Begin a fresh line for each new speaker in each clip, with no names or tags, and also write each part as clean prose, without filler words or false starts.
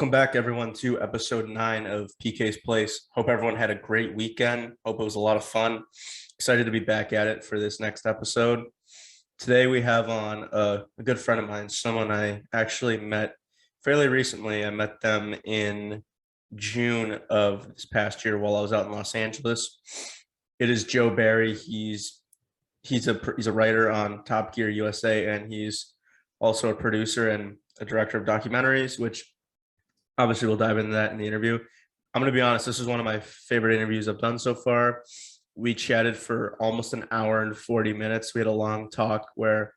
Welcome back, everyone, to episode 9 of PK's Place. Hope everyone had a great weekend. Hope it was a lot of fun. Excited to be back at it for this next episode. Today we have on a good friend of mine, someone I actually met fairly recently. I met them in June of this past year while I was out in Los Angeles. It is Joe Barry. He's a writer on Top Gear USA, and he's also a producer and a director of documentaries, which obviously we'll dive into that in the interview. I'm going to be honest, this is one of my favorite interviews I've done so far. We chatted for almost an hour and 40 minutes. We had a long talk where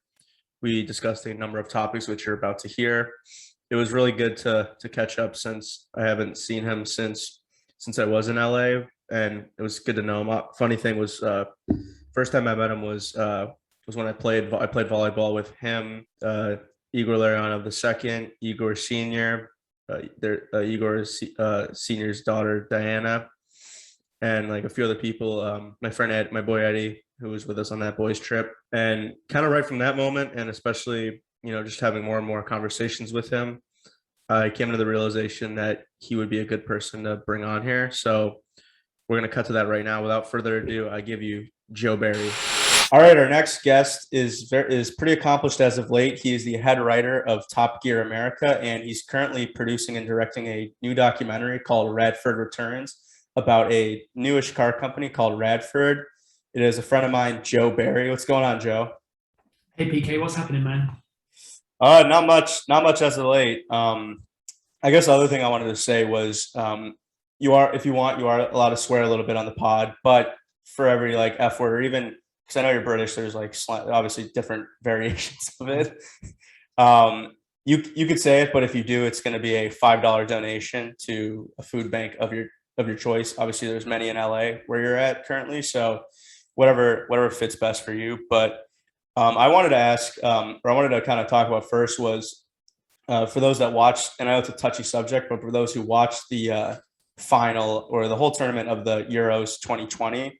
we discussed a number of topics, which you're about to hear. It was really good to catch up since I haven't seen him since I was in LA, and it was good to know him. Funny thing was, first time I met him was when I played volleyball with him, Igor Larionov II, Igor Senior, Igor Senior's daughter Diana, and like a few other people. My friend Ed, my boy Eddie, who was with us on that boys trip, and kind of right from that moment, and especially just having more and more conversations with him, I came to the realization that he would be a good person to bring on here. So we're gonna cut to that right now. Without further ado, I give you Joe Barry. All right, our next guest is pretty accomplished as of late. He is the head writer of Top Gear America, and he's currently producing and directing a new documentary called Radford Returns about a newish car company called Radford. It is a friend of mine, Joe Barry. What's going on, Joe?
Hey, PK, what's happening, man?
Not much as of late. I guess the other thing I wanted to say was, you are allowed to swear a little bit on the pod, but for every like F word, or even because I know you're British, there's like obviously different variations of it. You could say it, but if you do, it's going to be a $5 donation to a food bank of your choice. Obviously, there's many in LA where you're at currently, so whatever fits best for you. But I wanted to ask, or I wanted to kind of talk about first was for those that watched, and I know it's a touchy subject, but for those who watched the final or the whole tournament of the Euros 2020.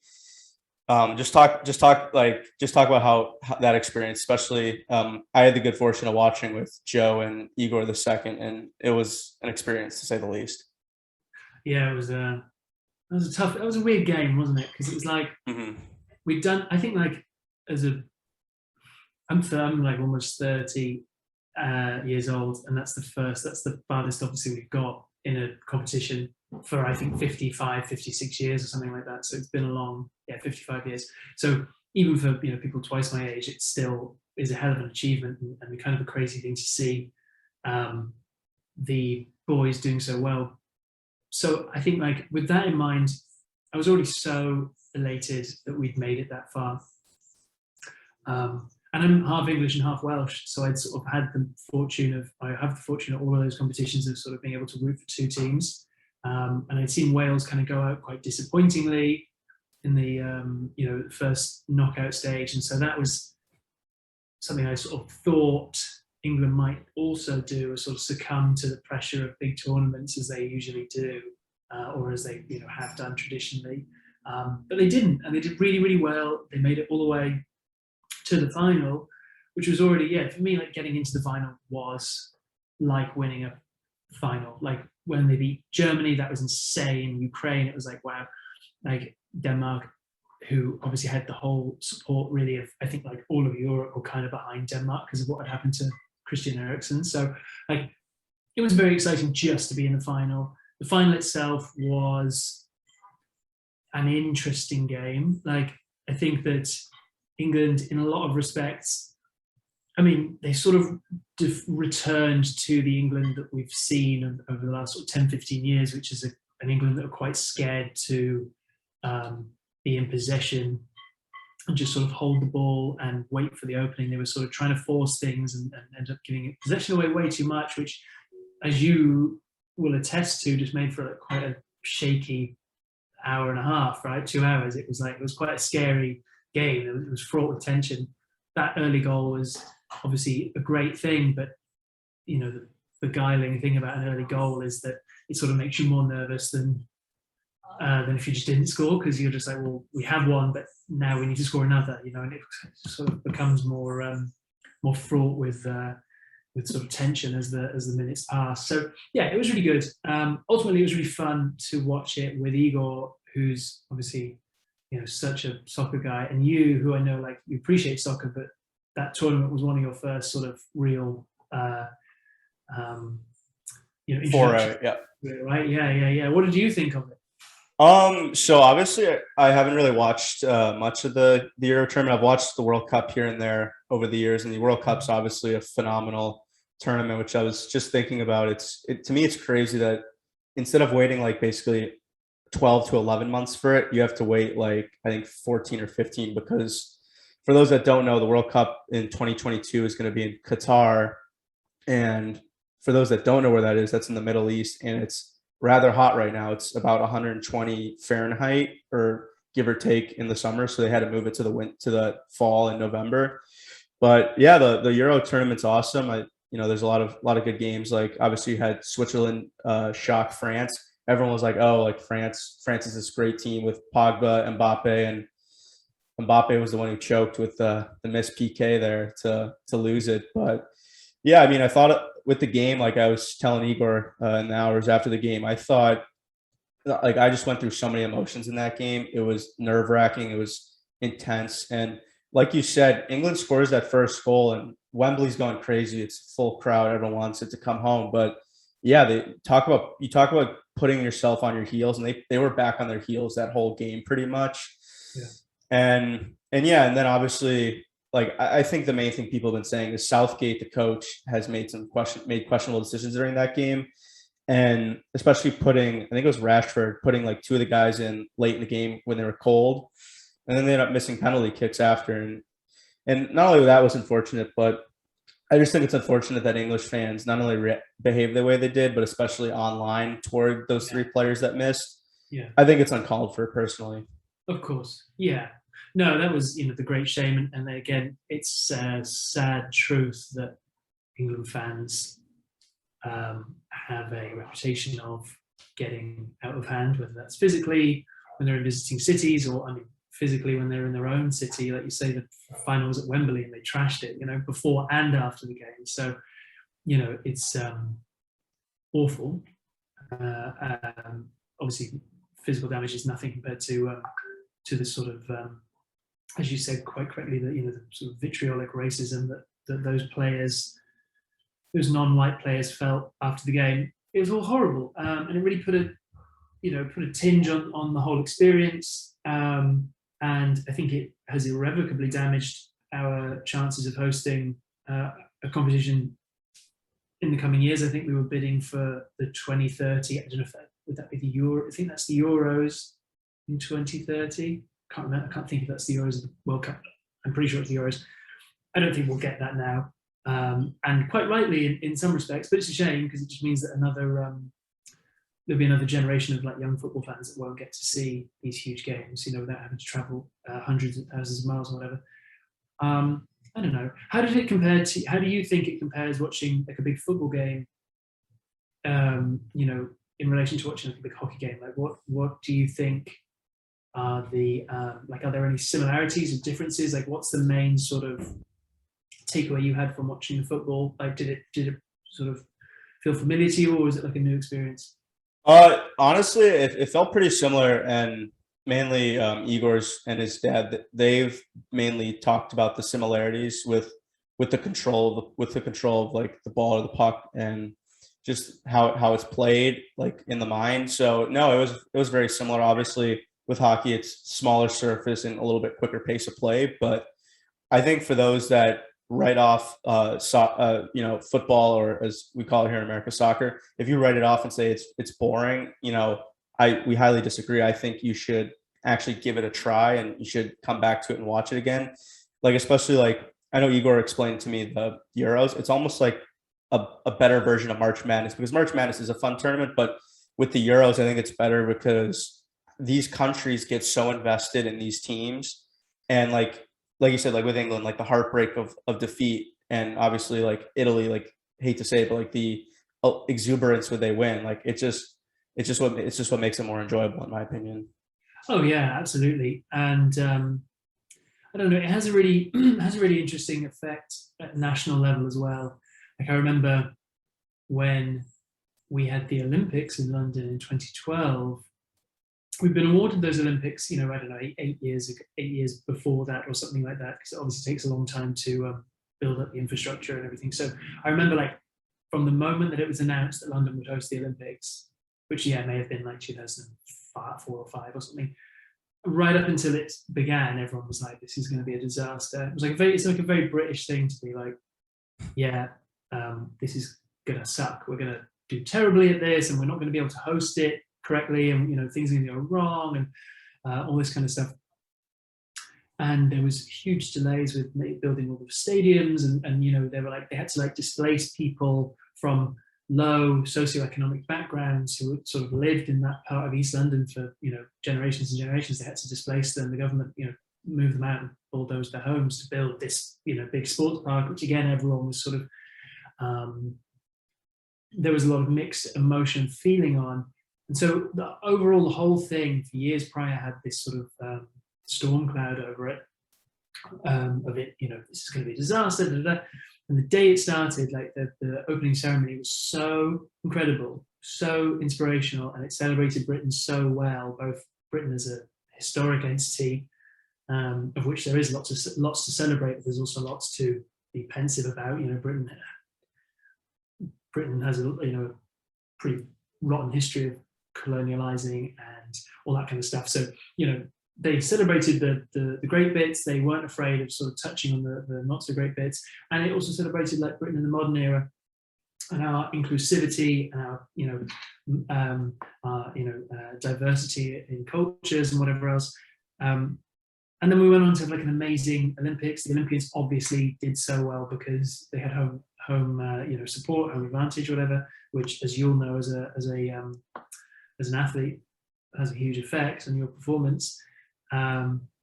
Just talk about how that experience, especially I had the good fortune of watching with Joe and Igor II, and it was an experience to say the least.
Yeah, it was a weird game, wasn't it? Because it was like we'd done, I think, like I'm like almost 30 years old, and that's the farthest obviously we've got in a competition for I think 55, 56 years or something like that. So it's been a long, 55 years. So even for people twice my age, it still is a hell of an achievement and kind of a crazy thing to see the boys doing so well. So I think, like, with that in mind, I was already so elated that we'd made it that far. And I'm half English and half Welsh, so I'd sort of had the fortune of all of those competitions of sort of being able to root for two teams. And I'd seen Wales kind of go out quite disappointingly in the first knockout stage, and so that was something I sort of thought England might also do, or sort of succumb to the pressure of big tournaments as they usually do, or as they have done traditionally. But they didn't, and they did really, really well. They made it all the way to the final, which was already, for me, like getting into the final was like winning a final. Like when they beat Germany, that was insane. Ukraine, it was like, wow. Like Denmark, who obviously had the whole support really of, I think, like all of Europe were kind of behind Denmark because of what had happened to Christian Eriksen. So like it was very exciting just to be in the final. The final itself was an interesting game. Like I think that England, in a lot of respects, I mean, they sort of returned to the England that we've seen over the last sort of 10, 15 years, which is an England that are quite scared to be in possession and just sort of hold the ball and wait for the opening. They were sort of trying to force things and end up giving possession away way too much, which, as you will attest to, just made for quite a shaky hour and a half, right? 2 hours. It was quite a scary game. It was fraught with tension. That early goal was obviously a great thing, but the beguiling thing about an early goal is that it sort of makes you more nervous than if you just didn't score, because you're just like, well, we have one, but now we need to score another, and it sort of becomes more fraught with with sort of tension as the minutes pass. So yeah, it was really good. Ultimately, it was really fun to watch it with Igor, who's obviously, you know, such a soccer guy, and you, who I know, like, you appreciate soccer, but that tournament was one of your first sort of real, you know, introduction.
Yeah.
Right? Yeah. What did you think of it?
So obviously I haven't really watched much of the Euro tournament. I've watched the World Cup here and there over the years, and the World Cup's obviously a phenomenal tournament, which I was just thinking about. To me, it's crazy that instead of waiting like basically 12 to 11 months for it, you have to wait like, I think 14 or 15, because for those that don't know, the World Cup in 2022 is going to be in Qatar. And for those that don't know where that is, that's in the Middle East, and it's rather hot right now. It's about 120 Fahrenheit, or give or take, in the summer. So they had to move it to the fall in November. But yeah, the Euro tournament's awesome. There's a lot of good games. Like obviously you had Switzerland shock France. Everyone was like, oh, like France is this great team with Pogba, Mbappe, and Mbappe was the one who choked with the missed PK there to lose it. But yeah, I mean, I thought with the game, like I was telling Igor in the hours after the game, I thought, like, I just went through so many emotions in that game. It was nerve wracking. It was intense. And like you said, England scores that first goal and Wembley's going crazy. It's full crowd. Everyone wants it to come home. But yeah, you talk about putting yourself on your heels, and they were back on their heels that whole game pretty much.
Yeah.
And then obviously, like, I think the main thing people have been saying is Southgate, the coach, has made questionable decisions during that game. And especially I think it was Rashford, putting like two of the guys in late in the game when they were cold. And then they ended up missing penalty kicks after. And not only that was unfortunate, but I just think it's unfortunate that English fans not only behave the way they did, but especially online toward those three players that missed.
Yeah.
I think it's uncalled for, personally.
Of course. Yeah. No, that was, the great shame. And again, it's a sad truth that England fans have a reputation of getting out of hand, whether that's physically when they're in visiting cities, or, physically when they're in their own city. Like you say, the final was at Wembley and they trashed it, before and after the game. So, it's awful. Obviously, physical damage is nothing compared to the sort of, as you said quite correctly, that the sort of vitriolic racism that those non-white players felt after the game. It was all horrible, and it really put a tinge on the whole experience. And I think it has irrevocably damaged our chances of hosting a competition in the coming years. I think we were bidding for the 2030. I don't know if would that be the Euro. I think that's the Euros in 2030. Can't remember. I can't think if that's the Euros of the World Cup. I'm pretty sure it's the Euros. I don't think we'll get that now, and quite rightly in some respects. But it's a shame, because it just means that there'll be another generation of like young football fans that won't get to see these huge games, without having to travel hundreds of thousands of miles or whatever. I don't know. How do you think it compares watching like a big football game, in relation to watching like a big hockey game? Like what do you think are are there any similarities or differences? Like, what's the main sort of takeaway you had from watching the football? Like, did it sort of feel familiar to you, or was it like a new experience?
Honestly, it felt pretty similar, and mainly Igor's and his dad, they've mainly talked about the similarities with the control of like the ball or the puck, and just how it's played like in the mind. So no, it was very similar. Obviously, with hockey, it's smaller surface and a little bit quicker pace of play. But I think for those that write off football, or as we call it here in America, soccer, if you write it off and say it's boring, we highly disagree. I think you should actually give it a try, and you should come back to it and watch it again. Like, especially like, I know Igor explained to me the Euros. It's almost like a better version of March Madness, because March Madness is a fun tournament, but with the Euros, I think it's better because these countries get so invested in these teams, and like you said, like with England, like the heartbreak of defeat, and obviously like Italy, like, hate to say it, but like the exuberance when they win, like it's just what makes it more enjoyable, in my opinion.
Oh yeah, absolutely. And I don't know, it has a really interesting effect at national level as well. Like I remember when we had the Olympics in London in 2012, we've been awarded those Olympics, I don't know, 8 years before that or something like that, because it obviously takes a long time to build up the infrastructure and everything. So I remember like from the moment that it was announced that London would host the Olympics, which may have been like 2004 or 5 or something, right up until it began, everyone was like, this is going to be a disaster. It was like it's like a very British thing to be like, this is going to suck. We're going to do terribly at this, and we're not going to be able to host it correctly, and things are going to go wrong, and all this kind of stuff. And there was huge delays with building all the stadiums, and they were like, they had to like displace people from low socioeconomic backgrounds who sort of lived in that part of East London for generations and generations. They had to displace them. The government moved them out and bulldozed their homes to build this big sports park, which again everyone was sort of there was a lot of mixed emotion and feeling on. And so the whole thing for years prior had this sort of storm cloud over it, of it, this is going to be a disaster, And the day it started, like the opening ceremony was so incredible, so inspirational, and it celebrated Britain so well, both Britain as a historic entity, of which there is lots to celebrate, but there's also lots to be pensive about. Britain has a pretty rotten history of colonializing and all that kind of stuff. So they celebrated the great bits. They weren't afraid of sort of touching on the not so great bits, and it also celebrated like Britain in the modern era and our inclusivity and our diversity in cultures and whatever else. And then we went on to have like an amazing Olympics. The Olympians obviously did so well because they had home support, home advantage, whatever, which, as you'll know, as an athlete, has a huge effect on your performance.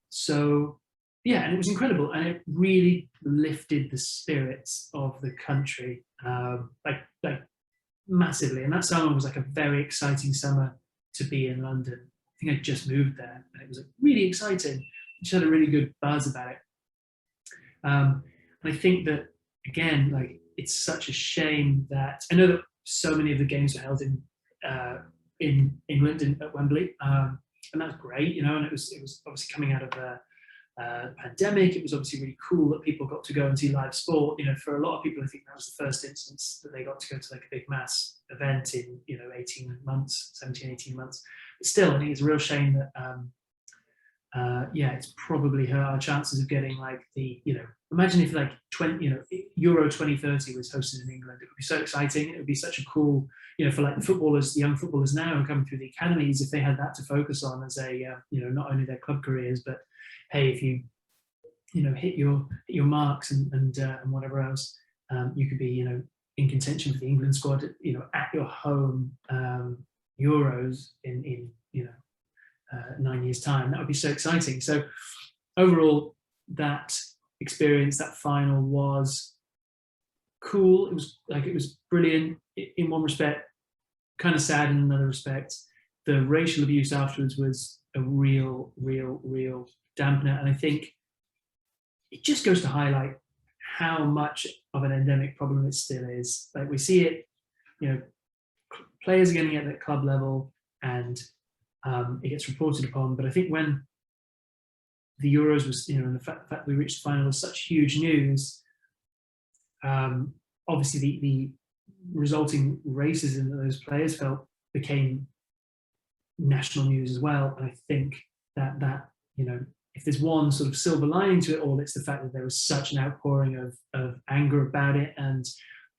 So yeah, and it was incredible, and it really lifted the spirits of the country, like massively. And that summer was like a very exciting summer to be in London. I think I just moved there, and it was like really exciting. Just had a really good buzz about it. And I think that again, like it's such a shame that I know that so many of the games were held in England at Wembley, and that's great, and it was obviously coming out of a pandemic. It was obviously really cool that people got to go and see live sport. For a lot of people, I think that was the first instance that they got to go to like a big mass event in 18 months. But still, I think it's a real shame that it's probably hurt our chances of getting like the imagine if like Euro 2030 was hosted in England. It would be so exciting. It would be such a cool for like the young footballers now who are coming through the academies, if they had that to focus on as a not only their club careers, but hey, if you hit your marks and whatever else, you could be in contention for the England squad at your home Euros in 9 years time. That would be so exciting. So overall, that experience, that final, was cool. It was brilliant in one respect, kind of sad in another respect. The racial abuse afterwards was a real dampener, and I think it just goes to highlight how much of an endemic problem it still is. Like we see it, players are getting it at club level, and it gets reported upon. But I think when the Euros was, and the fact that we reached the final was such huge news, obviously the resulting racism that those players felt became national news as well. And I think that if there's one sort of silver lining to it all, it's the fact that there was such an outpouring of anger about it, and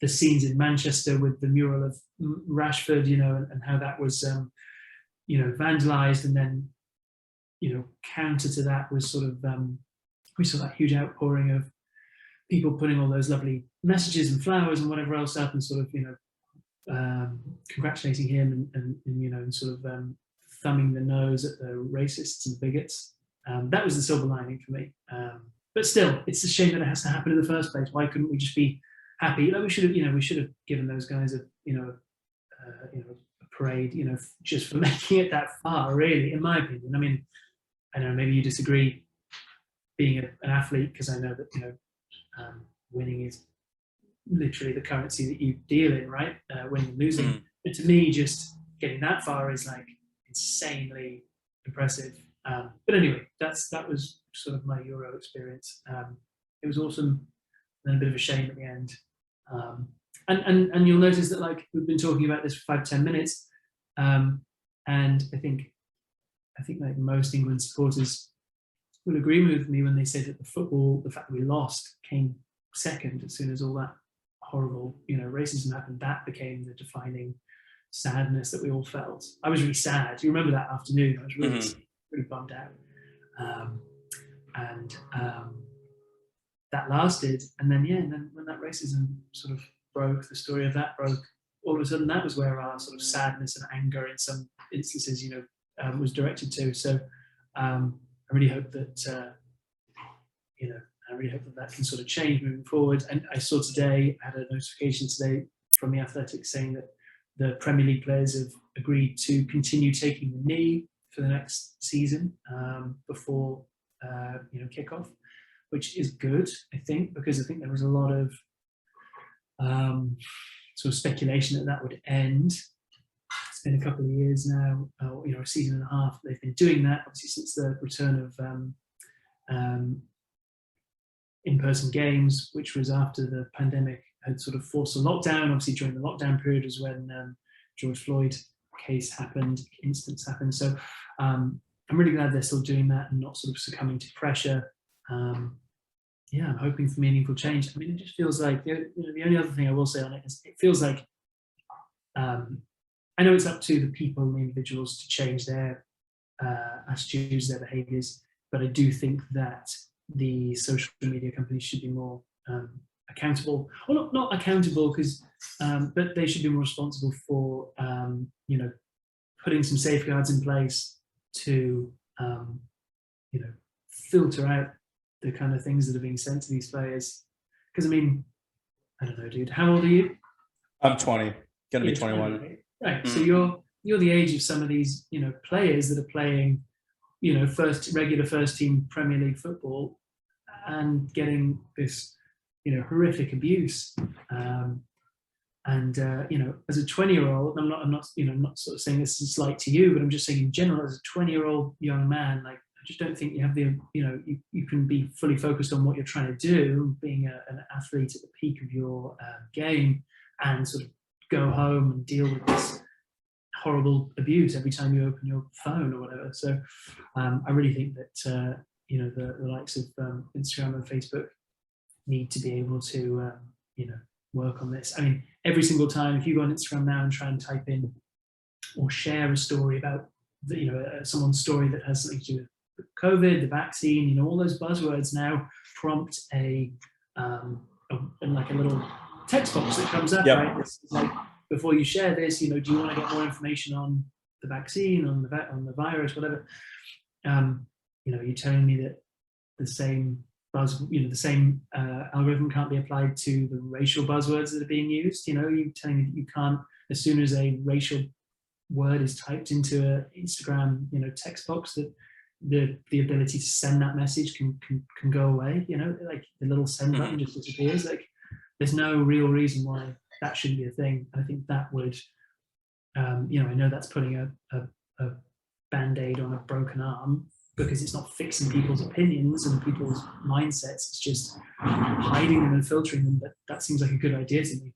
the scenes in Manchester with the mural of Rashford, and how that was vandalized, and then counter to that was sort of we saw that huge outpouring of people putting all those lovely messages and flowers and whatever else up, and sort of congratulating him and sort of thumbing the nose at the racists and bigots. That was the silver lining for me. But still, it's a shame that it has to happen in the first place. Why couldn't we just be happy? Like we should have given those guys a parade, just for making it that far, really, in my opinion. I mean, I know maybe you disagree, being an athlete, because I know that winning is literally the currency that you deal in, right? Winning and losing. But to me, just getting that far is like insanely impressive. But anyway, that was sort of my Euro experience. It was awesome, and then a bit of a shame at the end. And you'll notice that like we've been talking about this for 5-10 minutes, and I think like most England supporters will agree with me when they say that the fact that we lost, came second as soon as all that horrible, racism happened. That became the defining sadness that we all felt. I was really sad. You remember that afternoon? I was really bummed out, and that lasted. And then and then when that racism sort of broke, the story of that broke, all of a sudden that was where our sort of sadness and anger in some instances, was directed to. So I really hope that that can sort of change moving forward. And I saw today, I had a notification today from the Athletic saying that the Premier League players have agreed to continue taking the knee for the next season before kickoff, which is good, I think, because I think there was a lot of sort of speculation that would end. It's been a couple of years now, a season and a half. They've been doing that, obviously, since the return of in-person games, which was after the pandemic had sort of forced a lockdown. Obviously, during the lockdown period was when George Floyd instance happened. So I'm really glad they're still doing that and not sort of succumbing to pressure. I'm hoping for meaningful change. I mean, it just feels like the only other thing I will say on it is it feels like I know it's up to the people and the individuals to change their attitudes, their behaviours, but I do think that the social media companies should be more accountable. Well, not accountable, but they should be more responsible for putting some safeguards in place to filter out the kind of things that are being sent to these players. Because I mean, I don't know, dude. How old are you?
I'm 20. Gonna be 21.
Right. So you're the age of some of these players that are playing regular first team Premier League football and getting this horrific abuse. As a 20-year-old, I'm not sort of saying this is slight to you, but I'm just saying in general, as a 20-year-old young man, like I just don't think you have you can be fully focused on what you're trying to do, being an athlete at the peak of your game, and sort of go home and deal with this horrible abuse every time you open your phone or whatever. So I really think that the likes of Instagram and Facebook need to be able to work on this. I mean, every single time, if you go on Instagram now and try and type in or share a story about someone's story that has something to do with COVID, the vaccine, all those buzzwords now prompt a little text box that comes up, right? It's like, before you share this, do you want to get more information on the vaccine, on the virus, whatever? You're telling me that the same algorithm can't be applied to the racial buzzwords that are being used. You're telling me that you can't, as soon as a racial word is typed into an Instagram, text box, that the ability to send that message can go away. Like the little send button just disappears. Like there's no real reason why that shouldn't be a thing. And I think that would, I know that's putting a band-aid on a broken arm, because it's not fixing people's opinions and people's mindsets. It's just hiding them and filtering them. But that seems like a good idea to me.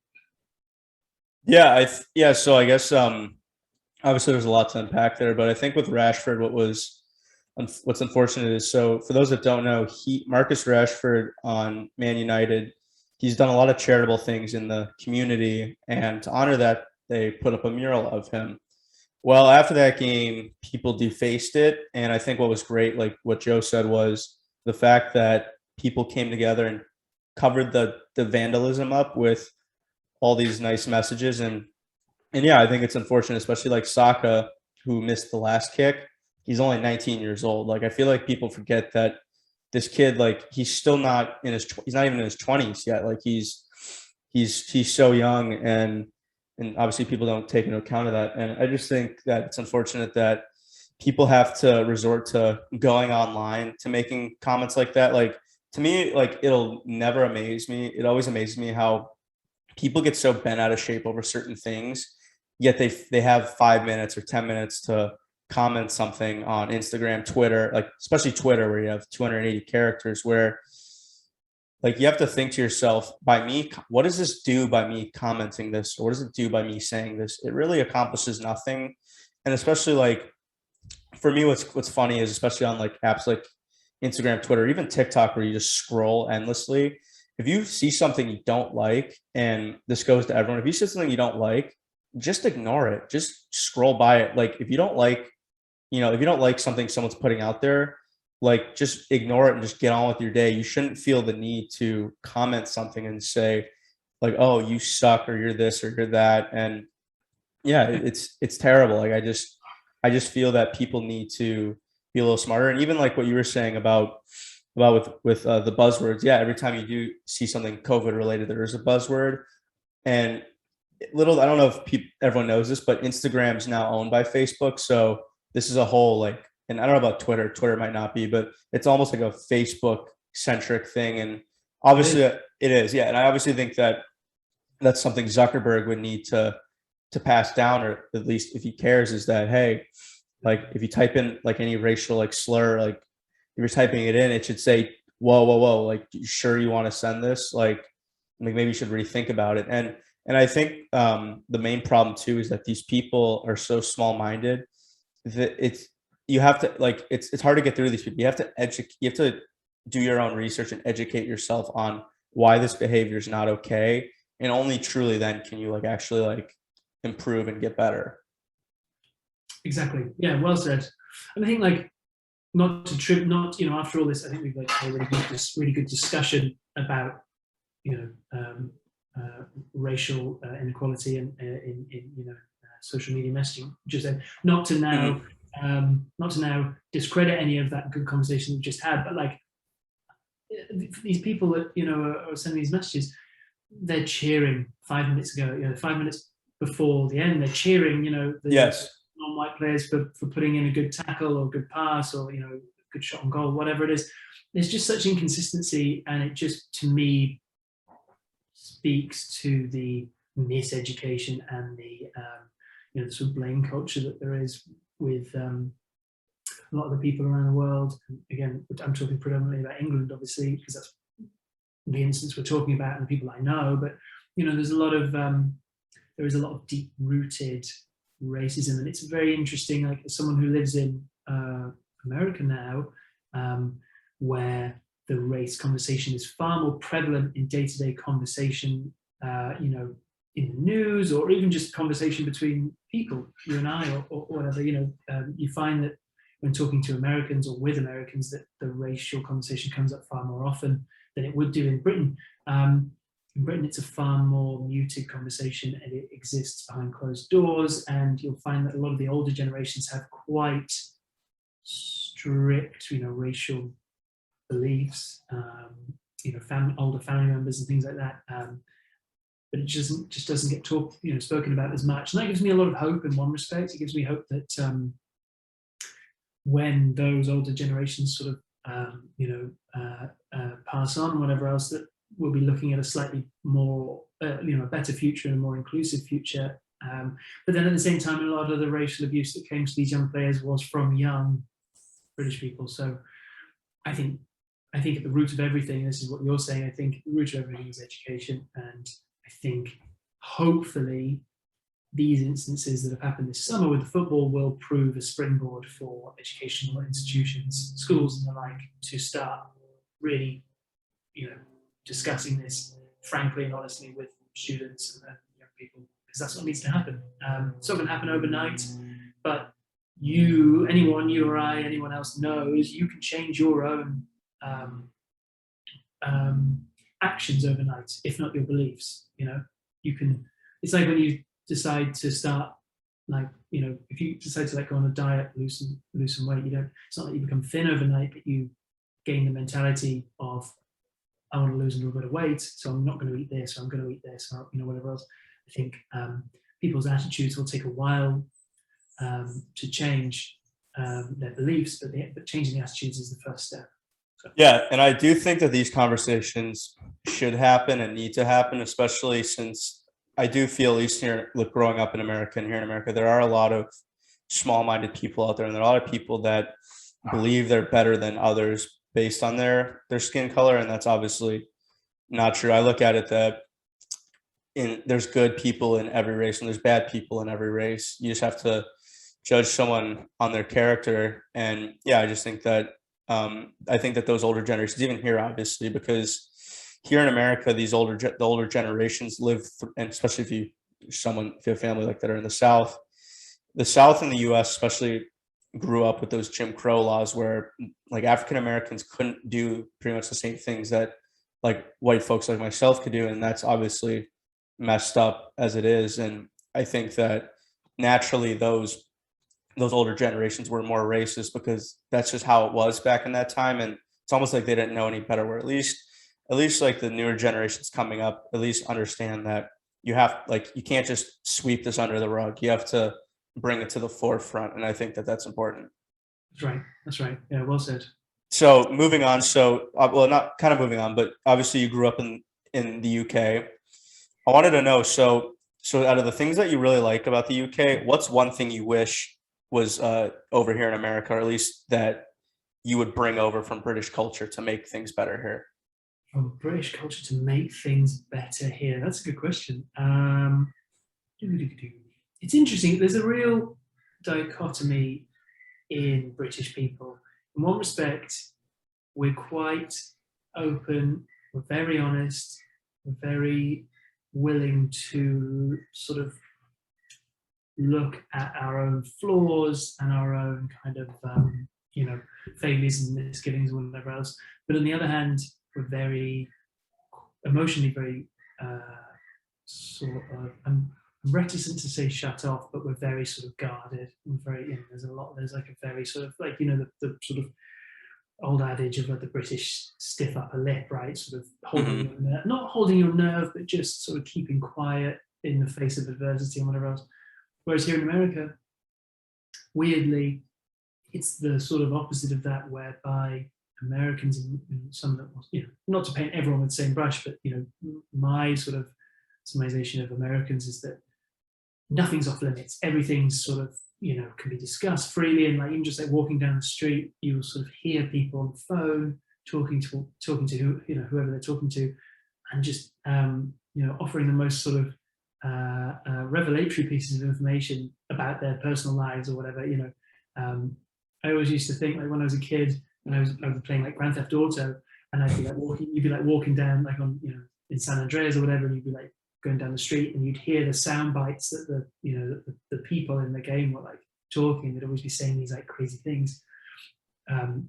Yeah. So I guess obviously there's a lot to unpack there, but I think with Rashford, what's unfortunate is, so for those that don't know, Marcus Rashford on Man United, he's done a lot of charitable things in the community, and to honor that, they put up a mural of him. Well, after that game, people defaced it. And I think what was great, like what Joe said, was the fact that people came together and covered the vandalism up with all these nice messages. And I think it's unfortunate, especially like Saka, who missed the last kick. He's only 19 years old. Like, I feel like people forget that this kid, like, he's not even in his 20s yet. Like he's so young, and obviously people don't take into account of that. And I just think that it's unfortunate that people have to resort to going online to making comments like that. Like, to me, like, it'll never amaze me. It always amazes me how people get so bent out of shape over certain things, yet they have 5 minutes or 10 minutes to comment something on Instagram, Twitter, like especially Twitter, where you have 280 characters, where like you have to think to yourself, by me, what does this do by me commenting this? Or what does it do by me saying this? It really accomplishes nothing. And especially like for me, what's funny is, especially on like apps like Instagram, Twitter, even TikTok, where you just scroll endlessly. If you see something you don't like, and this goes to everyone, if you see something you don't like, just ignore it. Just scroll by it. Like if you don't like, if you don't like something someone's putting out there, like just ignore it and just get on with your day. You shouldn't feel the need to comment something and say like, oh, you suck, or you're this, or you're that. And yeah, it's terrible. Like I just feel that people need to be a little smarter. And even like what you were saying about with the buzzwords. Yeah, every time you do see something COVID related, there is a buzzword. And I don't know if everyone knows this, but Instagram's now owned by Facebook. So this is a whole like, and I don't know about Twitter. Twitter might not be, but it's almost like a Facebook centric thing. And obviously it is. Yeah. And I obviously think that that's something Zuckerberg would need to pass down, or at least if he cares, is that, hey, like if you type in like any racial like slur, like if you're typing it in, it should say, whoa, like, you sure you want to send this? Like maybe you should rethink about it. And I think the main problem too is that these people are so small-minded that you have to like, it's hard to get through these people. You have to do your own research and educate yourself on why this behavior is not okay. And only truly then can you like actually like improve and get better.
Exactly. Yeah, well said. And I think like not after all this, I think we've like had a really good discussion about racial inequality and in social media messaging. Just not to now discredit any of that good conversation we just had, but like these people that are sending these messages, they're cheering 5 minutes ago, 5 minutes before the end, they're cheering the
Yes.
non-white players for putting in a good tackle or good pass or good shot on goal, whatever it is. There's just such inconsistency, and it just, to me, speaks to the miseducation and the the sort of blame culture that there is with a lot of the people around the world. And again, I'm talking predominantly about England, obviously, because that's the instance we're talking about and the people I know. But there's a lot of there is a lot of deep-rooted racism, and it's very interesting. Like, as someone who lives in America now, where the race conversation is far more prevalent in day-to-day conversation, in the news, or even just conversation between people, you and I, or whatever. You find that when talking to Americans or with Americans, that the racial conversation comes up far more often than it would do in Britain. In Britain, it's a far more muted conversation, and it exists behind closed doors. And you'll find that a lot of the older generations have quite strict, racial beliefs, older family members and things like that. But it just doesn't get spoken about as much. And that gives me a lot of hope in one respect. It gives me hope that when those older generations sort of, pass on, whatever else, that we'll be looking at a slightly more, a better future and a more inclusive future. But then at the same time, a lot of the racial abuse that came to these young players was from young British people. So I think at the root of everything, this is what you're saying, I think the root of everything is education. And I think hopefully these instances that have happened this summer with the football will prove a springboard for educational institutions, schools and the like, to start really, discussing this frankly and honestly with students and young people, because that's what needs to happen. It's not going to happen overnight, but you or I, anyone else knows you can change your own actions overnight, if not your beliefs. You can. It's like when you decide to start, if you decide to go on a diet, lose some weight. It's not that you become thin overnight, but you gain the mentality of, I want to lose a little bit of weight, so I'm not going to eat this, or I'm going to eat this, or whatever else. I think people's attitudes will take a while to change their beliefs, but changing the attitudes is the first step.
Yeah, and I do think that these conversations should happen and need to happen, especially since I do feel, at least here, like growing up in America and here in America, there are a lot of small-minded people out there, and there are a lot of people that believe they're better than others based on their skin color, and that's obviously not true. I look at it that there's good people in every race and there's bad people in every race. You just have to judge someone on their character, and yeah, I just think that I think that those older generations, even here, obviously, because here in America, the older generations live, and especially if you have family like that are in the South in the U.S. especially grew up with those Jim Crow laws where like African Americans couldn't do pretty much the same things that like white folks like myself could do, and that's obviously messed up as it is. And I think that naturally those older generations were more racist because that's just how it was back in that time, and it's almost like they didn't know any better. Where at least like the newer generations coming up at least understand that you can't just sweep this under the rug. You have to bring it to the forefront, and I think that that's important.
That's right. That's right. Yeah, well said.
So moving on, well, not kind of moving on, but obviously you grew up in the UK. I wanted to know, so out of the things that you really like about the UK, what's one thing you wish was over here in America, or at least that you would bring over from British culture to make things better here?
From British culture to make things better here. That's a good question. It's interesting. There's a real dichotomy in British people. In one respect, we're quite open, we're very honest, we're very willing to sort of look at our own flaws and our own kind of failures and misgivings and whatever else. But on the other hand, we're very emotionally very sort of I'm reticent to say shut off, but we're very sort of guarded. We're very, there's like a very sort of like, the sort of old adage of like the British stiff upper lip, right? Sort of holding
Mm-hmm.
your nerve, not holding your nerve, but just sort of keeping quiet in the face of adversity and whatever else. Whereas here in America, weirdly, it's the sort of opposite of that, whereby Americans and some of the, not to paint everyone with the same brush, but my sort of summarization of Americans is that nothing's off limits. Everything's sort of can be discussed freely, and like even just like walking down the street, you'll sort of hear people on the phone talking to whoever they're talking to, and just offering the most sort of revelatory pieces of information about their personal lives or whatever. I always used to think, like when I was a kid and I was playing like Grand Theft Auto, and I'd be like you'd be like walking down like on in San Andreas or whatever, and you'd be like going down the street and you'd hear the sound bites that the people in the game were like talking. They'd always be saying these like crazy things, and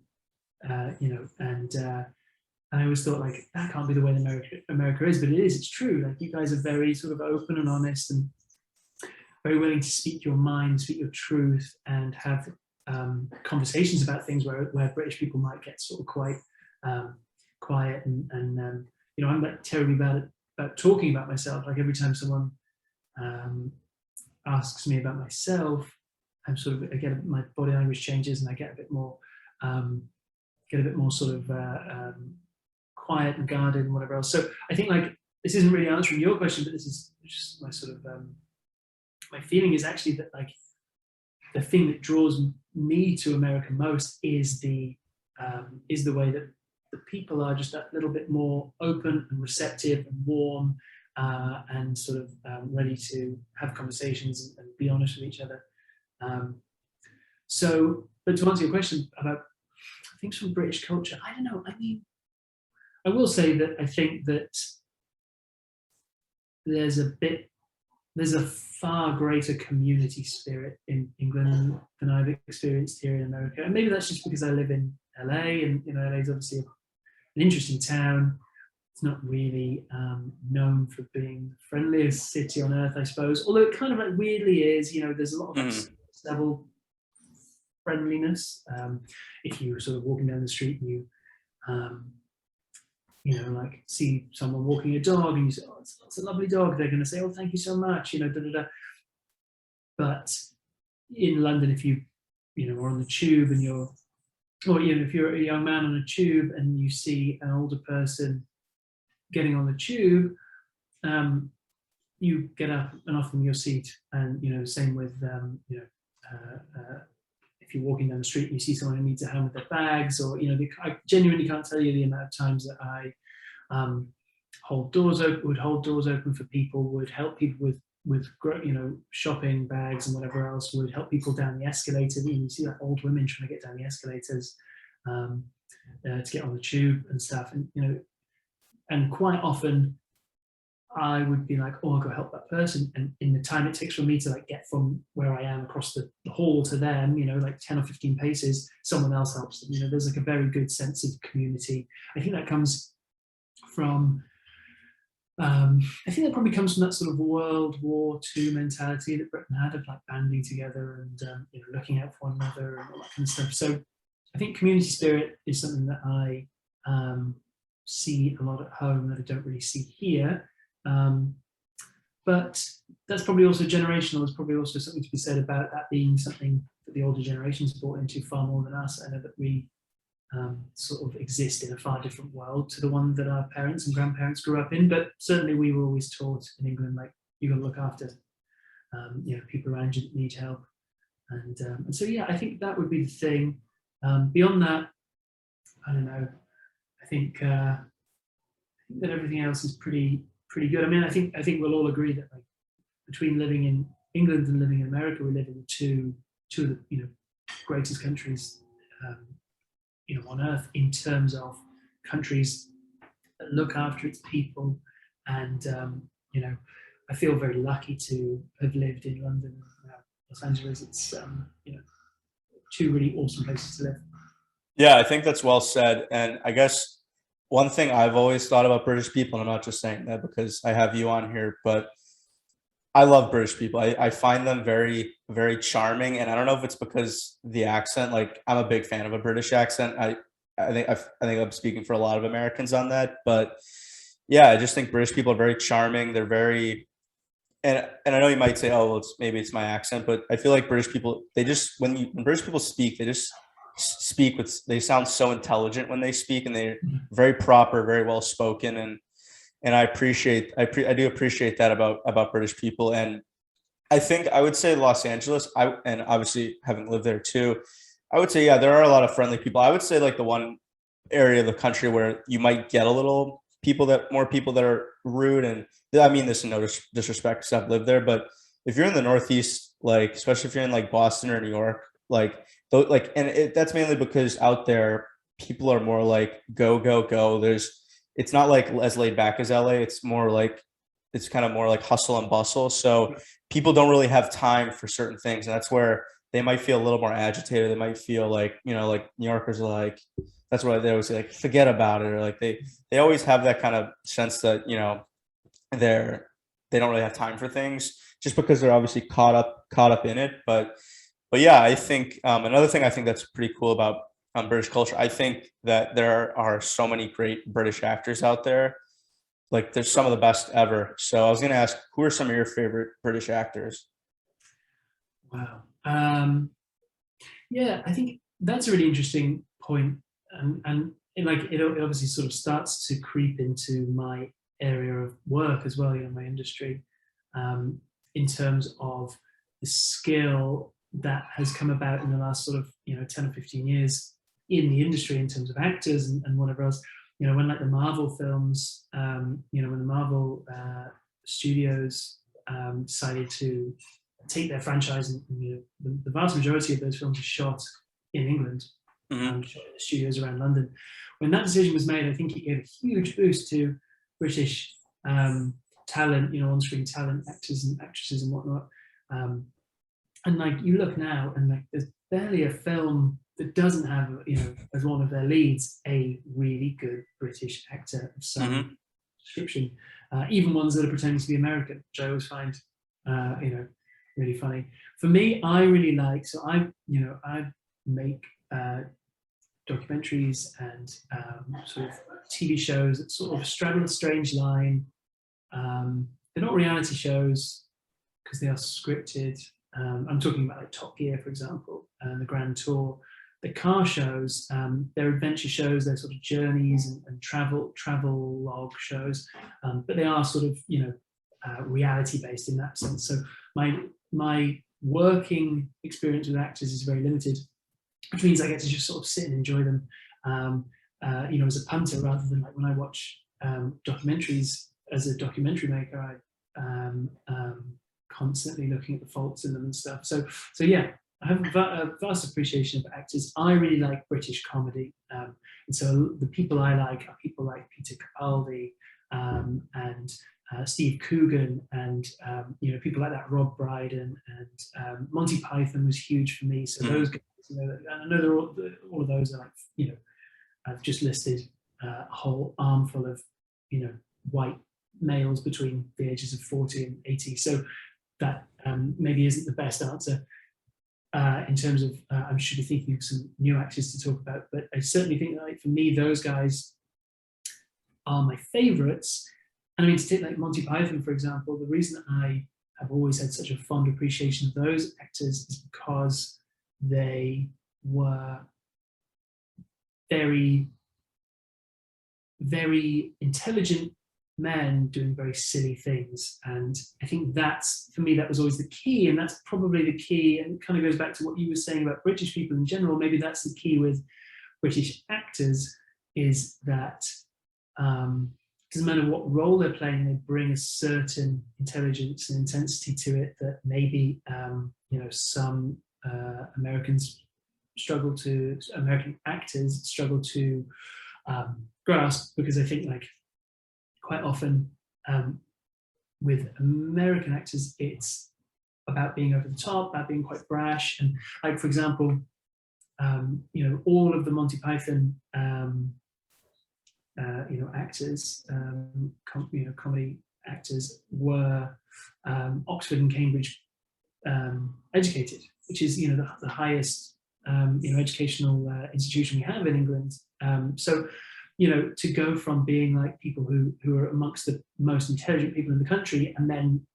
I always thought like that can't be the way America is, but it is. It's true. Like you guys are very sort of open and honest and very willing to speak your mind, speak your truth, and have conversations about things where British people might get sort of quite quiet and I'm like terribly bad at talking about myself. Like every time someone asks me about myself, I'm sort of, again, my body language changes and I get a bit more sort of quiet and guarded and whatever else. So I think like this isn't really answering your question, but this is just my sort of my feeling is actually that like the thing that draws me to America most is the way that the people are just that little bit more open and receptive and warm and sort of ready to have conversations and be honest with each other. But to answer your question about things from British culture, I don't know. I mean, I will say that I think that there's a far greater community spirit in England than I've experienced here in America. And maybe that's just because I live in LA, and LA is obviously an interesting town. It's not really known for being the friendliest city on earth, I suppose. Although it kind of like weirdly is. There's a lot of level friendliness. If you were sort of walking down the street and you like see someone walking a dog and you say, "Oh, it's a lovely dog," they're going to say, "Oh, thank you so much," da da da. But in London, if you are on the tube and you're or if you're a young man on a tube and you see an older person getting on the tube, you get up and off from your seat, and same with if you're walking down the street and you see someone who needs a hand with their bags, or I genuinely can't tell you the amount of times that I would hold doors open for people, would help people with shopping bags and whatever else, would help people down the escalator. You see like old women trying to get down the escalators to get on the tube and stuff, and quite often I would be like, oh, I'll go help that person. And in the time it takes for me to like get from where I am across the hall to them, like 10 or 15 paces, someone else helps them. There's like a very good sense of community. I think that comes from, I think that probably comes from that sort of World War II mentality that Britain had of like banding together and looking out for one another and all that kind of stuff. So I think community spirit is something that I see a lot at home that I don't really see here. But that's probably also generational. There's probably also something to be said about that being something that the older generations brought into far more than us. I know that we sort of exist in a far different world to the one that our parents and grandparents grew up in, but certainly we were always taught in England, like, you've got to look after people around you that need help. And so, yeah, I think that would be the thing. Beyond that, I don't know. I think that everything else is pretty good. I mean, I think we'll all agree that like between living in England and living in America, we live in two of the greatest countries on earth in terms of countries that look after its people. And I feel very lucky to have lived in London and Los Angeles. It's two really awesome places to live.
Yeah, I think that's well said. And I guess one thing I've always thought about British people, and I'm not just saying that because I have you on here, but I love British people. I find them very, very charming. And I don't know if it's because the accent, like I'm a big fan of a British accent. I think I'm speaking for a lot of Americans on that. But yeah, I just think British people are very charming. They're very, and I know you might say, oh, well, maybe it's my accent, but I feel like British people, they just, when British people speak, they just speak with, they sound so intelligent when they speak, and they're very proper, very well spoken. And I do appreciate that about British people. And I think I would say Los Angeles, and obviously having lived there too, I would say, yeah, there are a lot of friendly people. I would say like the one area of the country where you might get a little more people that are rude, and I mean this in no disrespect because I've lived there, but if you're in the Northeast, like especially if you're in like Boston or New York, that's mainly because out there people are more like go go go. It's not like as laid back as LA. It's kind of more like hustle and bustle. So people don't really have time for certain things, and that's where they might feel a little more agitated. They might feel like like New Yorkers are like, that's why they always say like forget about it, or like they always have that kind of sense that they don't really have time for things just because they're obviously caught up in it. But yeah, I think another thing I think that's pretty cool about British culture, I think that there are so many great British actors out there. Like there's some of the best ever. So I was going to ask, who are some of your favorite British actors?
Wow. Yeah, I think that's a really interesting point. And it obviously sort of starts to creep into my area of work as well, my industry, in terms of the skill that has come about in the last sort of 10 or 15 years in the industry in terms of actors and whatever else. When like the Marvel films, when the Marvel studios decided to take their franchise, and the vast majority of those films are shot in England, shot in the studios around London. When that decision was made, I think it gave a huge boost to British talent, on-screen talent, actors and actresses and whatnot. And like you look now, and like there's barely a film that doesn't have, as one of their leads, a really good British actor of some description. Even ones that are pretending to be American, which I always find, really funny. For me, I really like. So I make documentaries and sort of TV shows that sort of straddle a strange line. They're not reality shows because they are scripted. I'm talking about like Top Gear, for example, and the Grand Tour. the car shows, they're adventure shows, they're sort of journeys and travel log shows, but they are sort of, you know, reality based in that sense. So my working experience with actors is very limited, which means I get to just sort of sit and enjoy them, you know, as a punter, rather than like when I watch documentaries as a documentary maker, I'm constantly looking at the faults in them and stuff. So yeah, I have a vast appreciation of actors. I really like British comedy, and so the people I like are people like Peter Capaldi and Steve Coogan, and you know, people like that, Rob Brydon, and Monty Python was huge for me. So those guys, you know, and I know they're all of those are like, you know, I've just listed a whole armful of, you know, white males between the ages of 40 and 80. So that maybe isn't the best answer in terms of I should be thinking of some new actors to talk about, but I certainly think that, like, for me, those guys are my favorites. And I mean, to take like Monty Python, for example, the reason I have always had such a fond appreciation of those actors is because they were very, very intelligent men doing very silly things. And I think that's, for me, that was always the key. And that's probably the key. And it kind of goes back to what you were saying about British people in general. Maybe that's the key with British actors, is that doesn't matter what role they're playing, they bring a certain intelligence and intensity to it that maybe you know, some American actors struggle to grasp, because I think, like, quite often with American actors, it's about being over the top, about being quite brash. And like, for example, you know, all of the Monty Python you know, actors, you know, comedy actors were Oxford and Cambridge educated, which is, you know, the highest you know, educational institution we have in England. So, you know, to go from being like people who are amongst the most intelligent people in the country, and then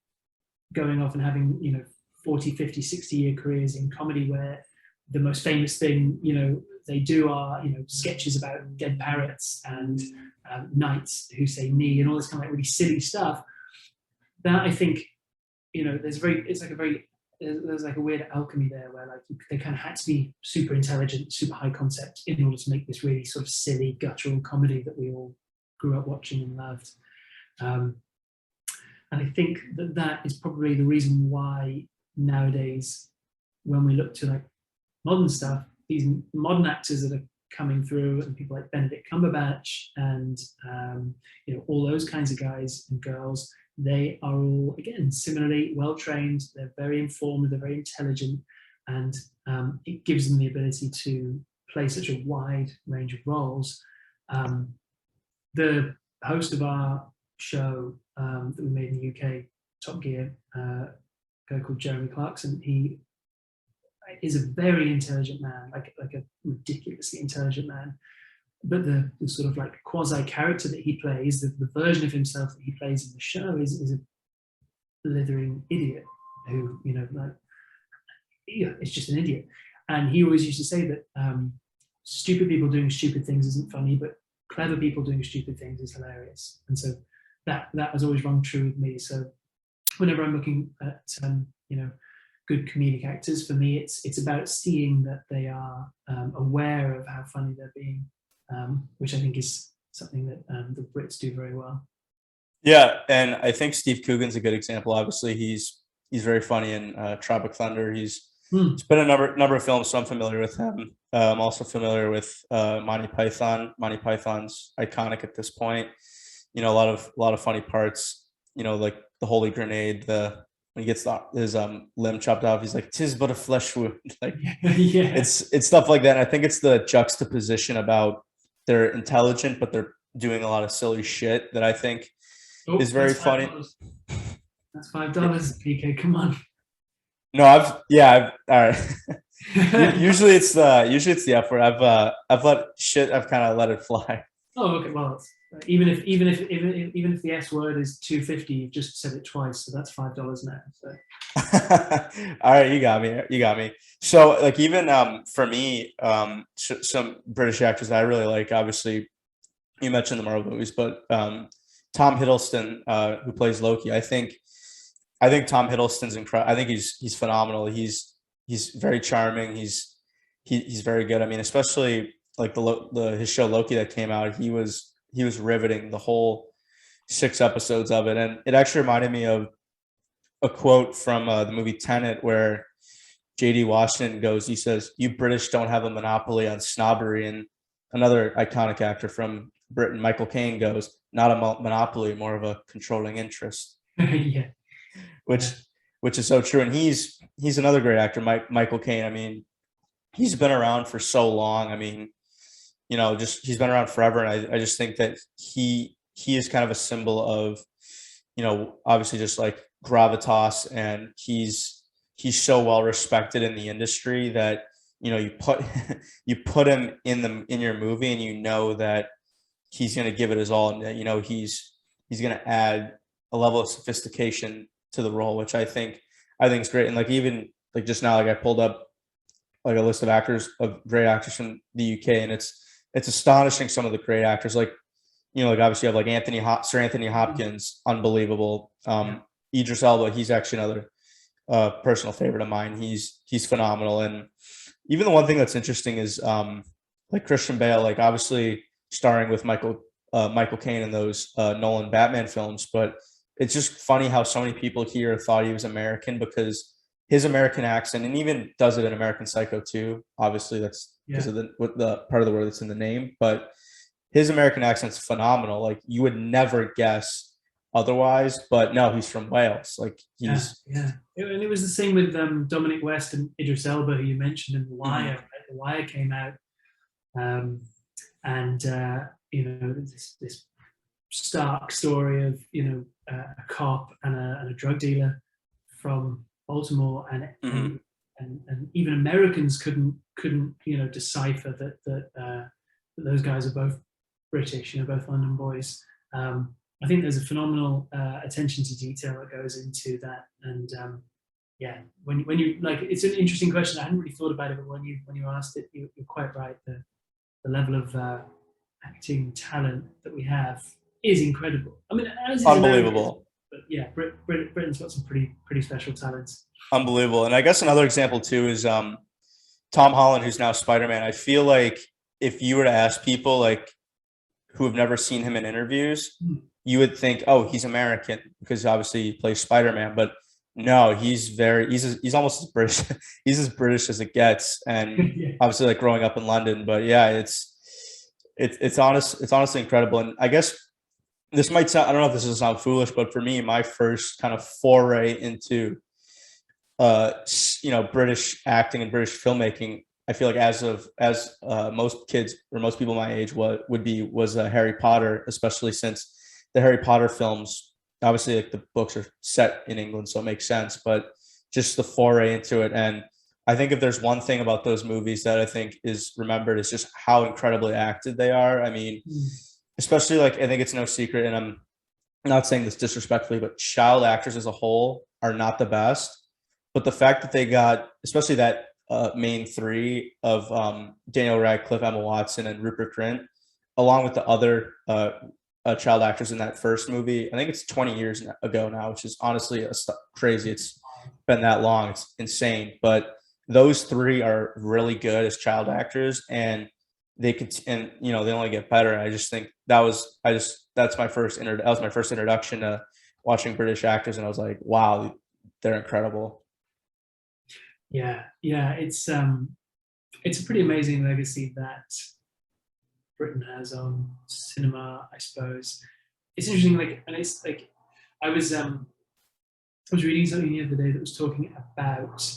going off and having, you know, 40, 50, 60-year careers in comedy, where the most famous thing, you know, they do are, you know, sketches about dead parrots and knights who say knee and all this kind of like really silly stuff. That, I think, you know, there's like a weird alchemy there, where like they kind of had to be super intelligent, super high concept, in order to make this really sort of silly, guttural comedy that we all grew up watching and loved. And I think that that is probably the reason why nowadays, when we look to like modern stuff, these modern actors that are coming through, and people like Benedict Cumberbatch and you know, all those kinds of guys and girls, they are all, again, similarly well trained. They're very informed, they're very intelligent, and it gives them the ability to play such a wide range of roles. The host of our show that we made in the UK, Top Gear, a guy called Jeremy Clarkson, he is a very intelligent man, like a ridiculously intelligent man. But the sort of like quasi character that he plays, the version of himself that he plays in the show, is a blithering idiot who, you know, like, yeah, it's just an idiot. And he always used to say that stupid people doing stupid things isn't funny, but clever people doing stupid things is hilarious. And so that has always rung true with me. So whenever I'm looking at you know, good comedic actors, for me, it's about seeing that they are aware of how funny they're being, which I think is something that the Brits do very well.
Yeah, and I think Steve Coogan's a good example. Obviously, he's very funny in Tropic Thunder. He's been in a number of films, so I'm familiar with him. I'm also familiar with Monty Python. Monty Python's iconic at this point. You know, a lot of funny parts. You know, like the Holy Grenade, when he gets his limb chopped off, he's like, "'Tis but a flesh wound." Like,
yeah,
it's stuff like that. And I think it's the juxtaposition about they're intelligent, but they're doing a lot of silly shit that I think is very funny.
That's $5, PK. Come on.
No, all right. usually it's the F word. I've let it fly.
Oh, okay. Well, Even if the S word is $2.50, you've just said it twice, so that's $5 now. So.
All right, you got me. So like even for me, some British actors that I really like, obviously you mentioned the Marvel movies, but Tom Hiddleston, who plays Loki, I think Tom Hiddleston's incredible. I think he's phenomenal. He's very charming. He's very good. I mean, especially like his show Loki that came out, he was riveting the whole 6 episodes of it. And it actually reminded me of a quote from the movie Tenet, where JD Washington he says, "You British don't have a monopoly on snobbery." And another iconic actor from Britain, Michael Caine, goes, "Not a monopoly, more of a controlling interest."
Yeah.
Which is so true. And he's another great actor, Michael Caine. I mean, he's been around for so long. I mean, he's been around forever. And I just think that he is kind of a symbol of, obviously just like gravitas, and he's so well respected in the industry that, you put him in your movie and that he's going to give it his all, and he's going to add a level of sophistication to the role, which I think is great. And like, even like just now, like I pulled up like a list of great actors from the UK, and it's astonishing, some of the great actors, like, like obviously you have like Sir Anthony Hopkins, unbelievable. Idris Elba, he's actually another personal favorite of mine. He's phenomenal. And even the one thing that's interesting is like Christian Bale, like obviously starring with Michael Caine in those Nolan Batman films, but it's just funny how so many people here thought he was American because his American accent, and even does it in American Psycho too. Obviously the part of the word that's in the name, but his American accent's phenomenal. Like you would never guess otherwise, but no, he's from Wales. Like he's
and it was the same with Dominic West and Idris Elba, who you mentioned in The Wire. Right? The Wire came out, this stark story of a cop and a drug dealer from Baltimore, and even Americans couldn't decipher that those guys are both British, both London boys. I think there's a phenomenal attention to detail that goes into that, and when you like, it's an interesting question. I hadn't really thought about it, but when you asked it, you're quite right. The level of acting talent that we have is incredible. I mean,
unbelievable.
But yeah, Britain's got some pretty special talents.
Unbelievable. And I guess another example too is Tom Holland, who's now Spider-Man. I feel like if you were to ask people like who have never seen him in interviews, you would think, oh, he's American because obviously he plays Spider-Man. But no, he's almost as British. He's as British as it gets, and obviously like growing up in London. But yeah, it's honestly incredible. And I guess this might sound, I don't know if this will sound foolish, but for me, my first kind of foray into British acting and British filmmaking, I feel like as most kids or most people my age was Harry Potter, especially since the Harry Potter films, obviously like the books are set in England, so it makes sense, but just the foray into it. And I think if there's one thing about those movies that I think is remembered, is just how incredibly acted they are. I mean, especially like, I think it's no secret, and I'm not saying this disrespectfully, but child actors as a whole are not the best. But the fact that they got, especially that main three of Daniel Radcliffe, Emma Watson, and Rupert Grint, along with the other child actors in that first movie, I think it's 20 years ago now, which is honestly crazy. It's been that long. It's insane. But those three are really good as child actors, and they only get better. I just think that's my first introduction to watching British actors, and I was like, wow, they're incredible.
Yeah, it's a pretty amazing legacy that Britain has on cinema, I suppose. It's interesting, I was reading something the other day that was talking about,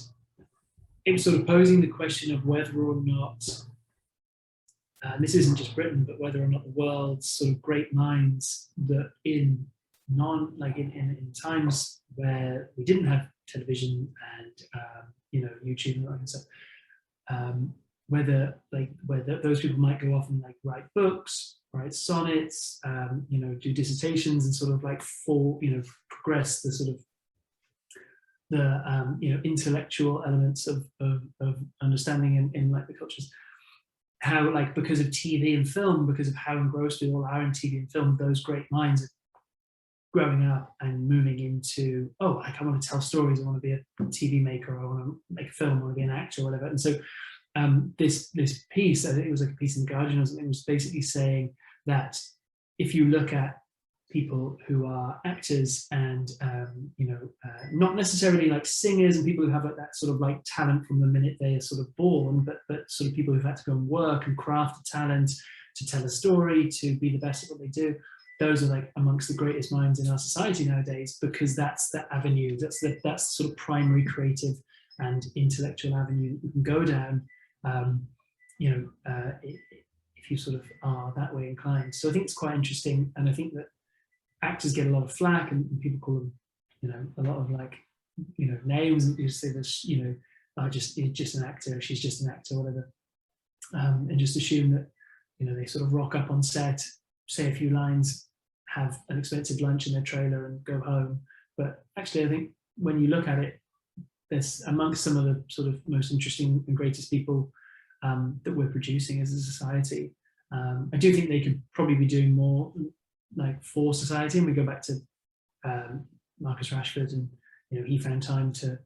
it was sort of posing the question of whether or not, and this isn't just Britain, but whether or not the world's sort of great minds that in times where we didn't have television and YouTube and all that kind of stuff, whether those people might go off and write books write sonnets, do dissertations and sort of like progress the sort of the intellectual elements of understanding in like the cultures. How, like, because of TV and film, because of how engrossed we all are in TV and film, those great minds are growing up and moving into, oh, like, I want to tell stories, I want to be a TV maker, I want to make a film, I want to be an actor or whatever. And so this piece, I think it was like a piece in the Guardian or something, was basically saying that if you look at people who are actors and not necessarily like singers and people who have like that sort of like talent from the minute they are sort of born, but sort of people who've had to go and work and craft a talent to tell a story, to be the best at what they do, those are like amongst the greatest minds in our society nowadays, because that's the avenue, that's the sort of primary creative and intellectual avenue you can go down, if you sort of are that way inclined. So I think it's quite interesting, and I think that actors get a lot of flack, and people call them, a lot of like, names, and you say this, you're just an actor, she's just an actor, whatever, and just assume that, they sort of rock up on set, say a few lines, have an expensive lunch in their trailer and go home. But actually, I think when you look at it, there's amongst some of the sort of most interesting and greatest people that we're producing as a society. I do think they could probably be doing more like for society, and we go back to Marcus Rashford, and he found time to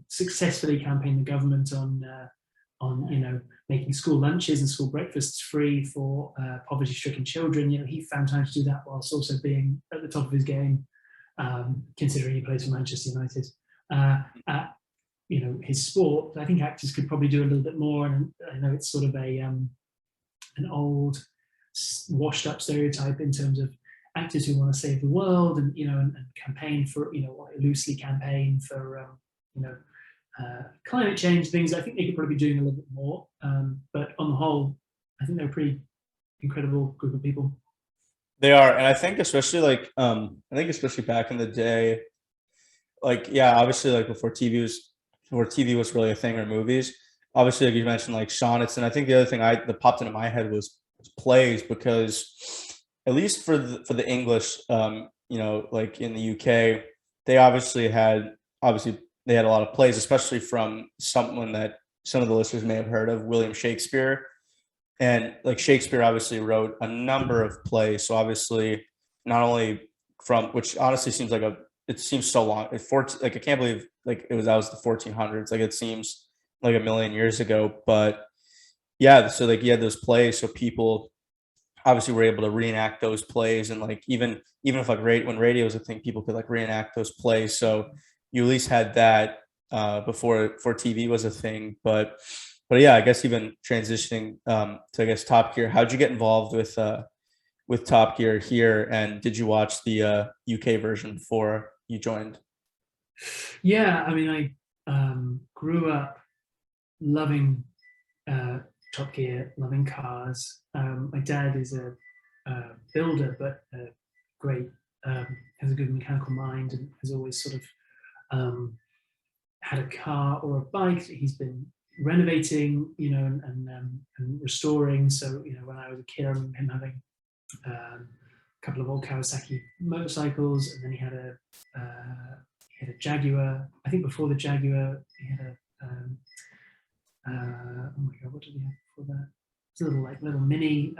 successfully campaign the government on making school lunches and school breakfasts free for poverty-stricken children. He found time to do that whilst also being at the top of his game, considering he plays for Manchester United. His sport, I think actors could probably do a little bit more, and I know it's sort of an old, washed up stereotype in terms of actors who want to save the world and and campaign for loosely campaign for climate change things. I think they could probably be doing a little bit more, but on the whole, I think they're a pretty incredible group of people.
They are, and I think especially like especially back in the day, like, yeah, obviously like before TV was really a thing, or movies. Obviously, like you mentioned, like sonnets, and I think the other thing that popped into my head was plays, because at least for the English, like in the UK, they obviously had a lot of plays, especially from someone that some of the listeners may have heard of, William Shakespeare. And like Shakespeare obviously wrote a number of plays. So obviously, not only from, which honestly seems like it seems so long. Like I can't believe like that was the 1400s. Like it seems like a million years ago. But yeah, so like you had those plays, so people obviously were able to reenact those plays, and like even if like when radio was a thing, people could like reenact those plays. So you at least had that before TV was a thing. But yeah, I guess even transitioning to, I guess, Top Gear. How'd you get involved with Top Gear here, and did you watch the UK version before you joined?
Yeah, I mean, I grew up loving Top Gear, loving cars. My dad is a builder, but has a good mechanical mind, and has always sort of had a car or a bike that he's been renovating, and restoring. So, when I was a kid, I remember him having a couple of old Kawasaki motorcycles, and then he had a Jaguar. I think before the Jaguar, he had a oh my god, what did he have before that? It's a little mini,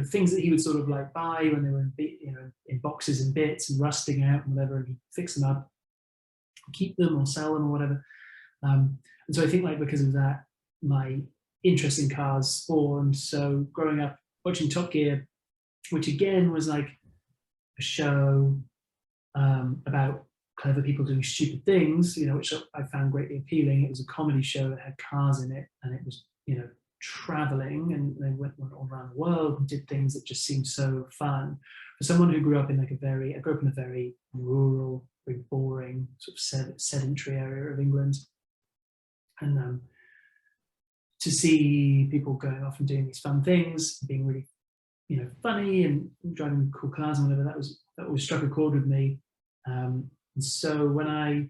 things that he would sort of like buy when they were in boxes and bits and rusting out and whatever, and he'd fix them up, keep them or sell them or whatever. And so I think, like, because of that, my interest in cars spawned. So growing up watching Top Gear, which again was like a show about clever people doing stupid things, which I found greatly appealing. It was a comedy show that had cars in it, and it was, traveling, and they went all around the world and did things that just seemed so fun. For someone who grew up in I grew up in a very rural, very boring, sort of sedentary area of England, and to see people going off and doing these fun things, being really, funny and driving cool cars and whatever, that always struck a chord with me. And so when I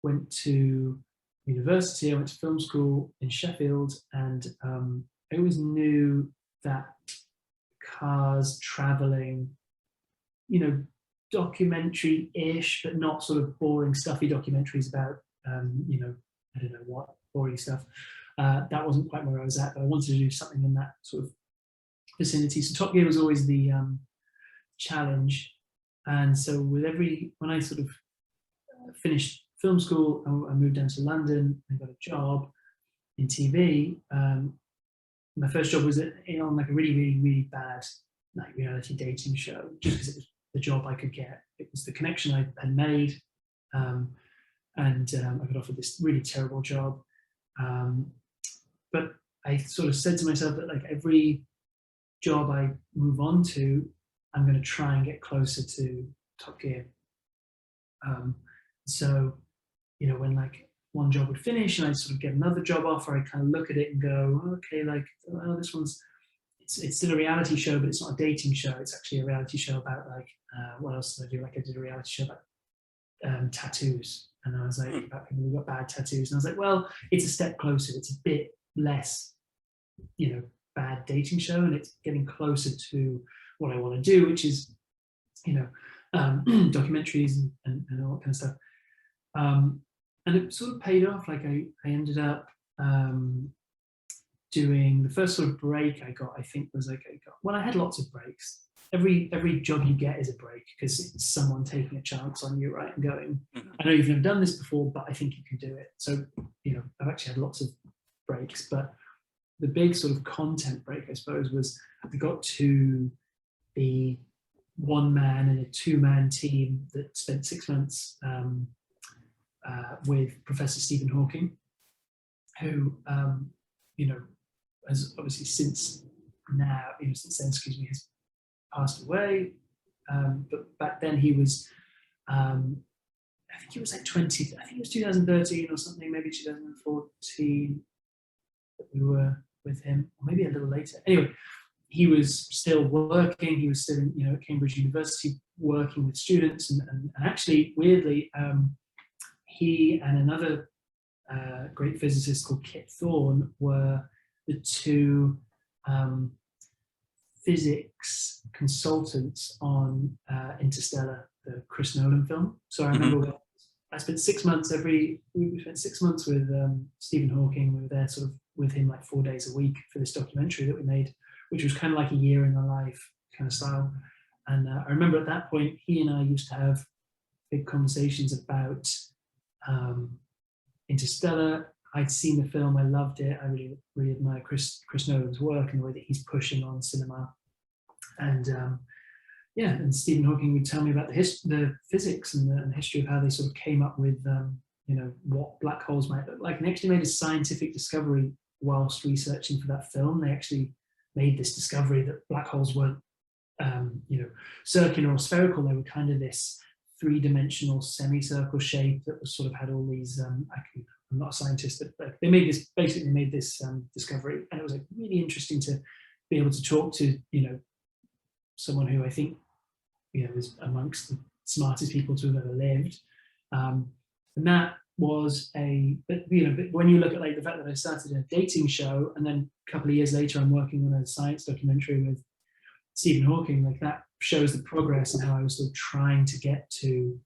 went to university, I went to film school in Sheffield, and I always knew that cars, traveling, you know, documentary-ish, but not sort of boring, stuffy documentaries about, you know, I don't know what, boring stuff. That wasn't quite where I was at, but I wanted to do something in that sort of vicinity. So Top Gear was always the challenge. And so with when I sort of finished film school, I moved down to London and got a job in TV. My first job was on like a really, really, really bad like reality dating show, just because it was the job I could get. It was the connection I had made, and I got offered this really terrible job. But I sort of said to myself that like every job I move on to, I'm going to try and get closer to Top Gear. So, you know, when like one job would finish and I'd sort of get another job offer, I'd kind of look at it and go, okay, like, oh, this one's, it's still a reality show, but it's not a dating show. It's actually a reality show about like, what else did I do? Like I did a reality show about tattoos. And I was like, about people who got bad tattoos. And I was like, well, it's a step closer. It's a bit less, you know, bad dating show. And it's getting closer to what I want to do, which is, you know, documentaries and all that kind of stuff. And it sort of paid off. Like I ended up doing the first sort of break I got, I think was like, I had lots of breaks. Every job you get is a break because it's someone taking a chance on you, right? And going, I know you've never done this before, but I think you can do it. So, you know, I've actually had lots of breaks, but the big sort of content break, I suppose, was I got to be one man in a two-man team that spent 6 months with Professor Stephen Hawking, who, you know, has obviously since then, has passed away. But back then he was, I think he was like 20, I think it was 2013 or something, maybe 2014 that we were with him, or maybe a little later. Anyway, he was still working. He was still, you know, at Cambridge University working with students, and actually, weirdly, he and another great physicist called Kit Thorne were the two physics consultants on Interstellar, the Chris Nolan film. So I remember I spent 6 months we spent 6 months with Stephen Hawking. We were there sort of with him like 4 days a week for this documentary that we made, which was kind of like a year in the life kind of style. And I remember at that point, he and I used to have big conversations about Interstellar. I'd seen the film, I loved it. I really, really admire Chris Nolan's work and the way that he's pushing on cinema. And yeah, and Stephen Hawking would tell me about the physics and the history of how they sort of came up with, you know, what black holes might look like. And actually made a scientific discovery whilst researching for that film. They actually made this discovery that black holes weren't, you know, circular or spherical. They were kind of this three-dimensional semicircle shape that was sort of had all these, I'm not a scientist, but they made this discovery, and it was like really interesting to be able to talk to, you know, someone who I think, you know, is amongst the smartest people to have ever lived. And that was but when you look at like the fact that I started a dating show, and then a couple of years later I'm working on a science documentary with Stephen Hawking, like that shows the progress and how I was sort of trying to get to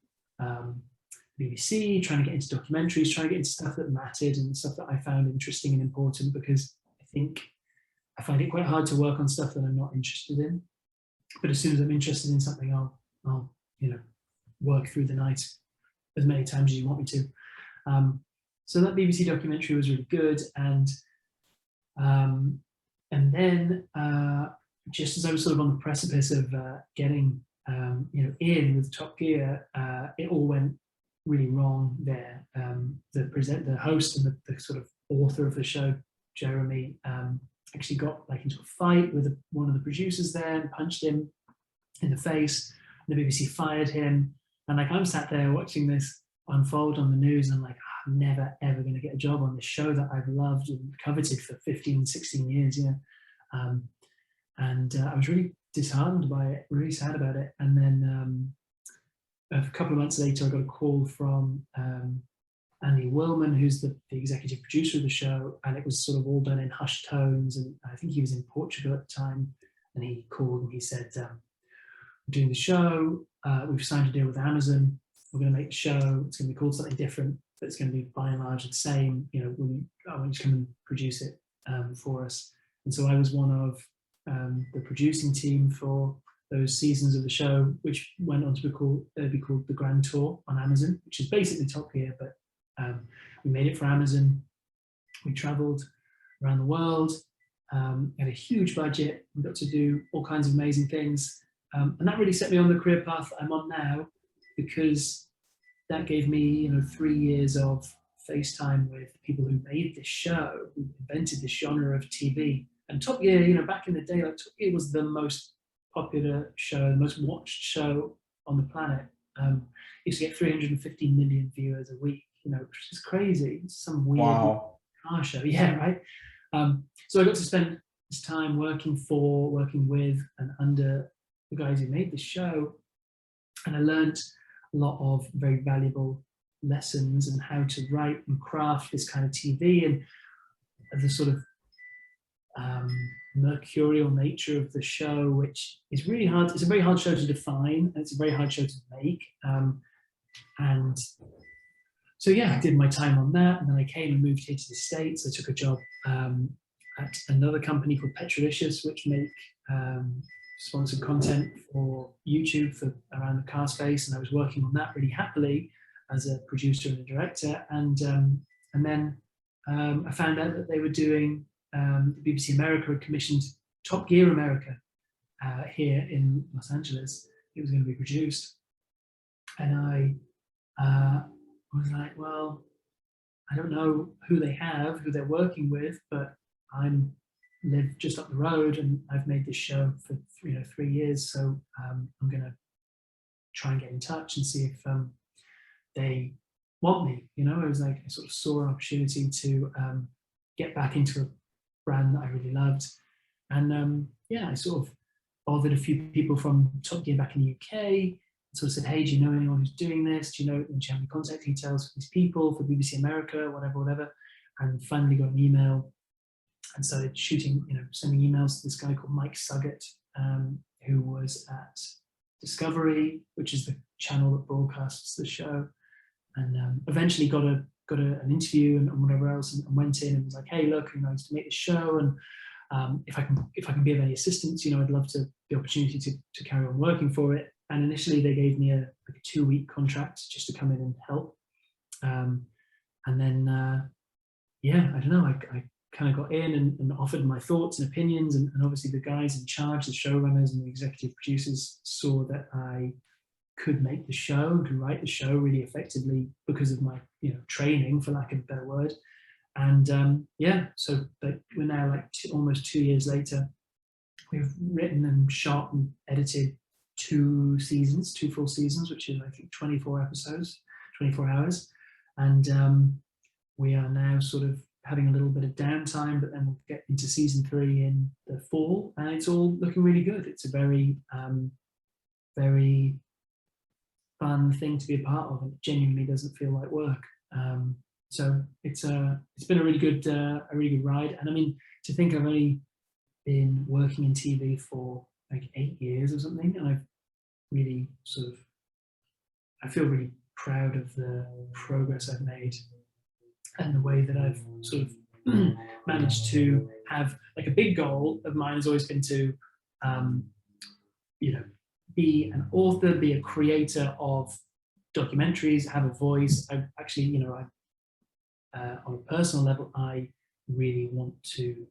BBC, trying to get into documentaries, trying to get into stuff that mattered and stuff that I found interesting and important, because I think I find it quite hard to work on stuff that I'm not interested in. But as soon as I'm interested in something, I'll you know, work through the night as many times as you want me to. So that BBC documentary was really good, and then just as I was sort of on the precipice of getting you know, in with Top Gear, it all went really wrong there. The host and the sort of author of the show, Jeremy, actually got like into a fight with one of the producers there and punched him in the face. The BBC fired him, and like I'm sat there watching this unfold on the news, and I'm like, I'm never ever going to get a job on this show that I've loved and coveted for 15, 16 years, you know. And I was really disheartened by it, really sad about it. And then a couple of months later, I got a call from Andy Willman, who's the executive producer of the show, and it was sort of all done in hushed tones. And I think he was in Portugal at the time, and he called and he said, "We're doing the show. We've signed a deal with Amazon. We're going to make the show. It's going to be called something different, but it's going to be by and large the same. I want you to come and produce it for us." And so I was one of the producing team for those seasons of the show, which went on to be called the Grand Tour on Amazon, which is basically Top Gear, but we made it for Amazon. We traveled around the world, had a huge budget. We got to do all kinds of amazing things. And that really set me on the career path I'm on now, because that gave me, 3 years of FaceTime with people who made this show, who invented this genre of TV. And Top Gear, back in the day, like Top Gear was the most popular show, the most watched show on the planet. Used to get 350 million viewers a week, which is crazy. It's some weird car show, yeah, right. So I got to spend this time working with, and under the guys who made the show, and I learned a lot of very valuable lessons and how to write and craft this kind of TV, and the sort of mercurial nature of the show, which is really hard. It's a very hard show to define, and it's a very hard show to make. And so, yeah, I did my time on that, and then I came and moved here to the States. I took a job at another company called Petrolicious, which make sponsored content for YouTube for around the car space, and I was working on that really happily as a producer and a director. And then I found out that they were doing the BBC America had commissioned Top Gear America here in Los Angeles. It was going to be produced, and I was like, well, I don't know who they're working with, but I live just up the road, and I've made this show for 3 years, so I'm going to try and get in touch and see if they want me. I was like, I sort of saw an opportunity to get back into a brand that I really loved, and I sort of bothered a few people from Top Gear back in the UK. Sort of said, hey, do you know anyone who's doing this? Do you have any contact details for these people, for BBC America, whatever? And finally got an email and started sending emails to this guy called Mike Suggett, who was at Discovery, which is the channel that broadcasts the show, and eventually got an interview and whatever else, and went in and was like, hey, look, I used to make this show, and if I can be of any assistance, I'd love the opportunity to carry on working for it. And initially they gave me a 2-week contract just to come in and help. And then, I don't know, I kind of got in and offered my thoughts and opinions. And obviously the guys in charge, the showrunners and the executive producers, saw that I could make the show and could write the show really effectively because of my, training, for lack of a better word. And so we're now almost 2 years later. We've written and shot and edited 2 full seasons, which is I think 24 episodes, 24 hours, and we are now sort of having a little bit of downtime, but then we'll get into season 3 in the fall, and it's all looking really good. It's a very very fun thing to be a part of, and it genuinely doesn't feel like work. So it's been a really good ride. And I mean, to think I've only been working in TV for 8 years or something, and I've really I feel really proud of the progress I've made and the way that I've sort of managed to have a big goal of mine has always been to be an author, be a creator of documentaries, have a voice. I actually, on a personal level, I really want to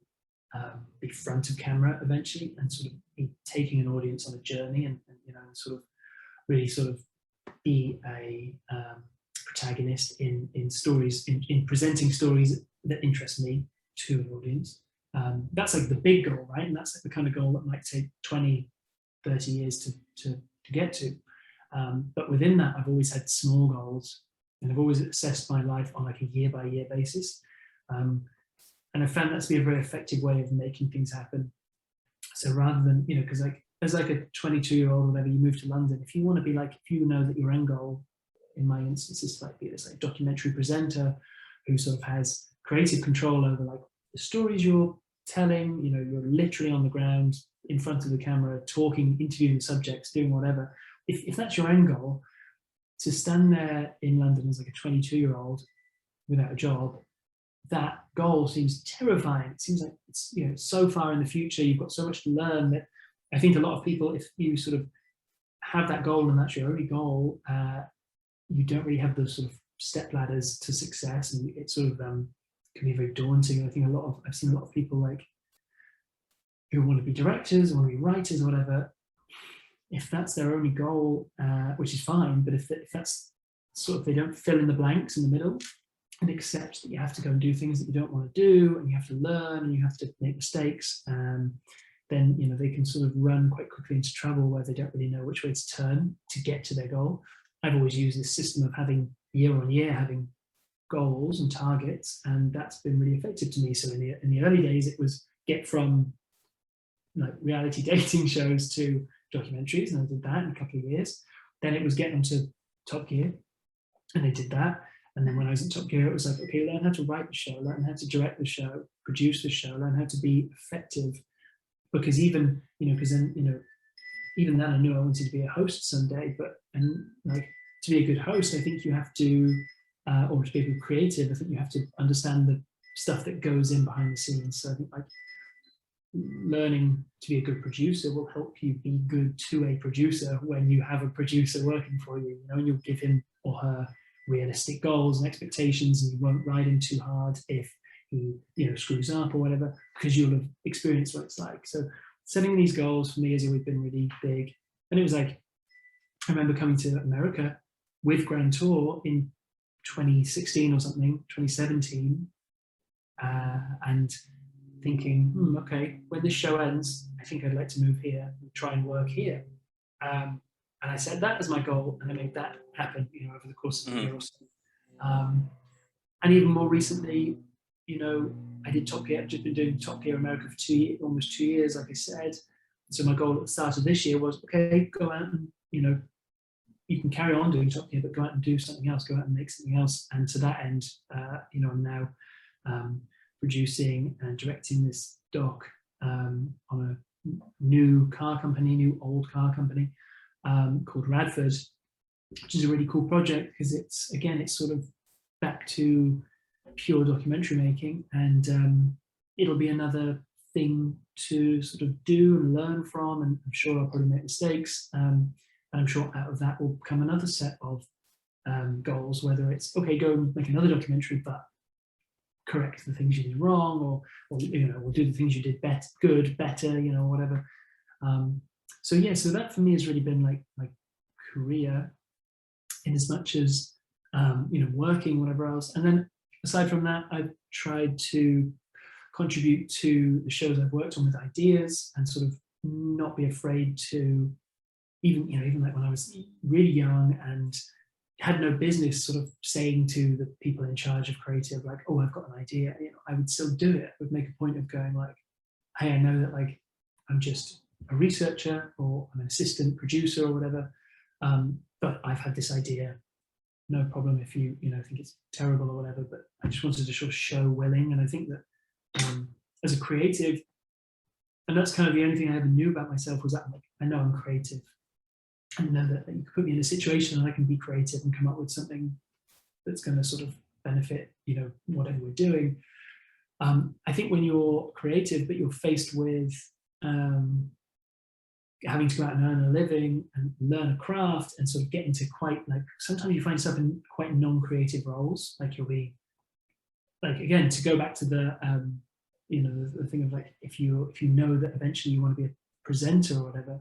be front of camera eventually, and sort of be taking an audience on a journey, and sort of really be a protagonist in stories, in presenting stories that interest me to an audience. That's the big goal, right? And that's the kind of goal that might take 20, 30 years to get to. But within that, I've always had small goals, and I've always assessed my life on a year-by-year basis. And I found that to be a very effective way of making things happen. So rather than, because as a 22-year-old or whatever, you move to London, if you want to be if you know that your end goal in my instance, it's like this like documentary presenter who sort of has creative control over like the stories you're telling. You know, you're literally on the ground in front of the camera, talking, interviewing subjects, doing whatever. If that's your end goal, to stand there in London as like a 22-year-old without a job, that goal seems terrifying. It seems like it's, you know, so far in the future, you've got so much to learn that I think a lot of people, if you sort of have that goal and that's your only goal, you don't really have those sort of step ladders to success, and it sort of can be very daunting. I think I've seen a lot of people like who want to be directors, or want to be writers, or whatever. If that's their only goal, which is fine, but if that's sort of, they don't fill in the blanks in the middle and accept that you have to go and do things that you don't want to do, and you have to learn, and you have to make mistakes, then, you know, they can sort of run quite quickly into trouble where they don't really know which way to turn to get to their goal. I've always used this system of having year on year, having goals and targets, and that's been really effective to me. So in the early days, it was get from like reality dating shows to documentaries, and I did that in a couple of years. Then it was getting onto Top Gear, and I did that. And then when I was in Top Gear, it was like, okay, learn how to write the show, learn how to direct the show, produce the show, learn how to be effective. Because even, you know, because then, you know, even then I knew I wanted to be a host someday, and like, to be a good host, I think you have to, or to be a good creative, I think you have to understand the stuff that goes in behind the scenes. So I think like learning to be a good producer will help you be good to a producer when you have a producer working for you, you know, and you'll give him or her realistic goals and expectations, and you won't ride him too hard if he, you know, screws up or whatever, because you'll have experienced what it's like. So setting these goals for me has always been really big. And it was like, I remember coming to America with Grand Tour in 2016 or something, 2017, and thinking, okay, when this show ends, I think I'd like to move here and try and work here. And I set that as my goal, and I made that happen, you know, over the course of a year or so. And even more recently, you know, I did Top Gear. I've just been doing Top Gear America for almost 2 years, like I said. So my goal at the start of this year was, okay, go out and, you know, you can carry on doing Top Gear, but go out and do something else, go out and make something else. And to that end, you know, I'm now producing and directing this doc on a new old car company called Radford, which is a really cool project because it's sort of back to pure documentary making, and it'll be another thing to sort of do and learn from, and I'm sure I'll probably make mistakes, and I'm sure out of that will come another set of goals, whether it's, okay, go and make another documentary, but correct the things you did wrong, or you know, or do the things you did better, you know, whatever. So yeah, so that for me has really been like my career, in as much as you know, working, whatever else. And then aside from that, I've tried to contribute to the shows I've worked on with ideas, and sort of not be afraid to, even like when I was really young and had no business sort of saying to the people in charge of creative, like, oh, I've got an idea, you know, I would still do it. I would make a point of going like, hey, I know that like I'm just a researcher, or I'm an assistant producer or whatever, but I've had this idea. No problem if you think it's terrible or whatever, but I just wanted to sort of show willing. And I think that as a creative, and that's kind of the only thing I ever knew about myself, was that like, I know I'm creative. I know that you can put me in a situation and I can be creative and come up with something that's going to sort of benefit, you know, whatever we're doing. I think when you're creative, but you're faced with having to go out and earn a living and learn a craft, and sort of get into quite, like, sometimes you find yourself in quite non-creative roles. Like, you'll be, like, again, to go back to the you know, the thing of like, if you know that eventually you want to be a presenter or whatever,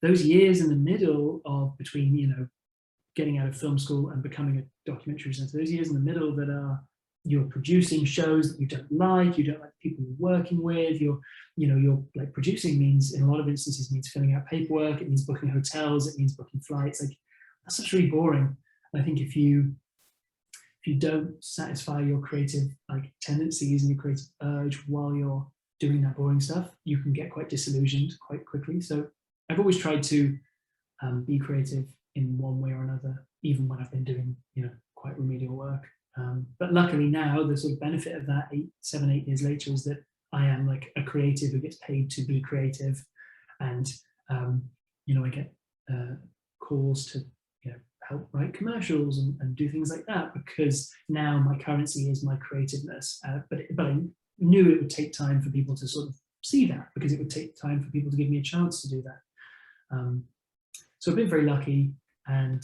those years in the middle of between, you know, getting out of film school and becoming a documentary presenter, those years in the middle that are, you're producing shows that you don't like the people you're working with, you're like, producing means, in a lot of instances, means filling out paperwork, it means booking hotels, it means booking flights. Like, that's just really boring. And I think if you don't satisfy your creative like tendencies and your creative urge while you're doing that boring stuff, you can get quite disillusioned quite quickly. So I've always tried to be creative in one way or another. even when I've been doing, quite remedial work. But luckily now, the sort of benefit of that 7, 8 years later is that I am like a creative who gets paid to be creative, and I get calls to help write commercials and do things like that, because now my currency is my creativeness. But I knew it would take time for people to sort of see that, because it would take time for people to give me a chance to do that. So I've been very lucky, and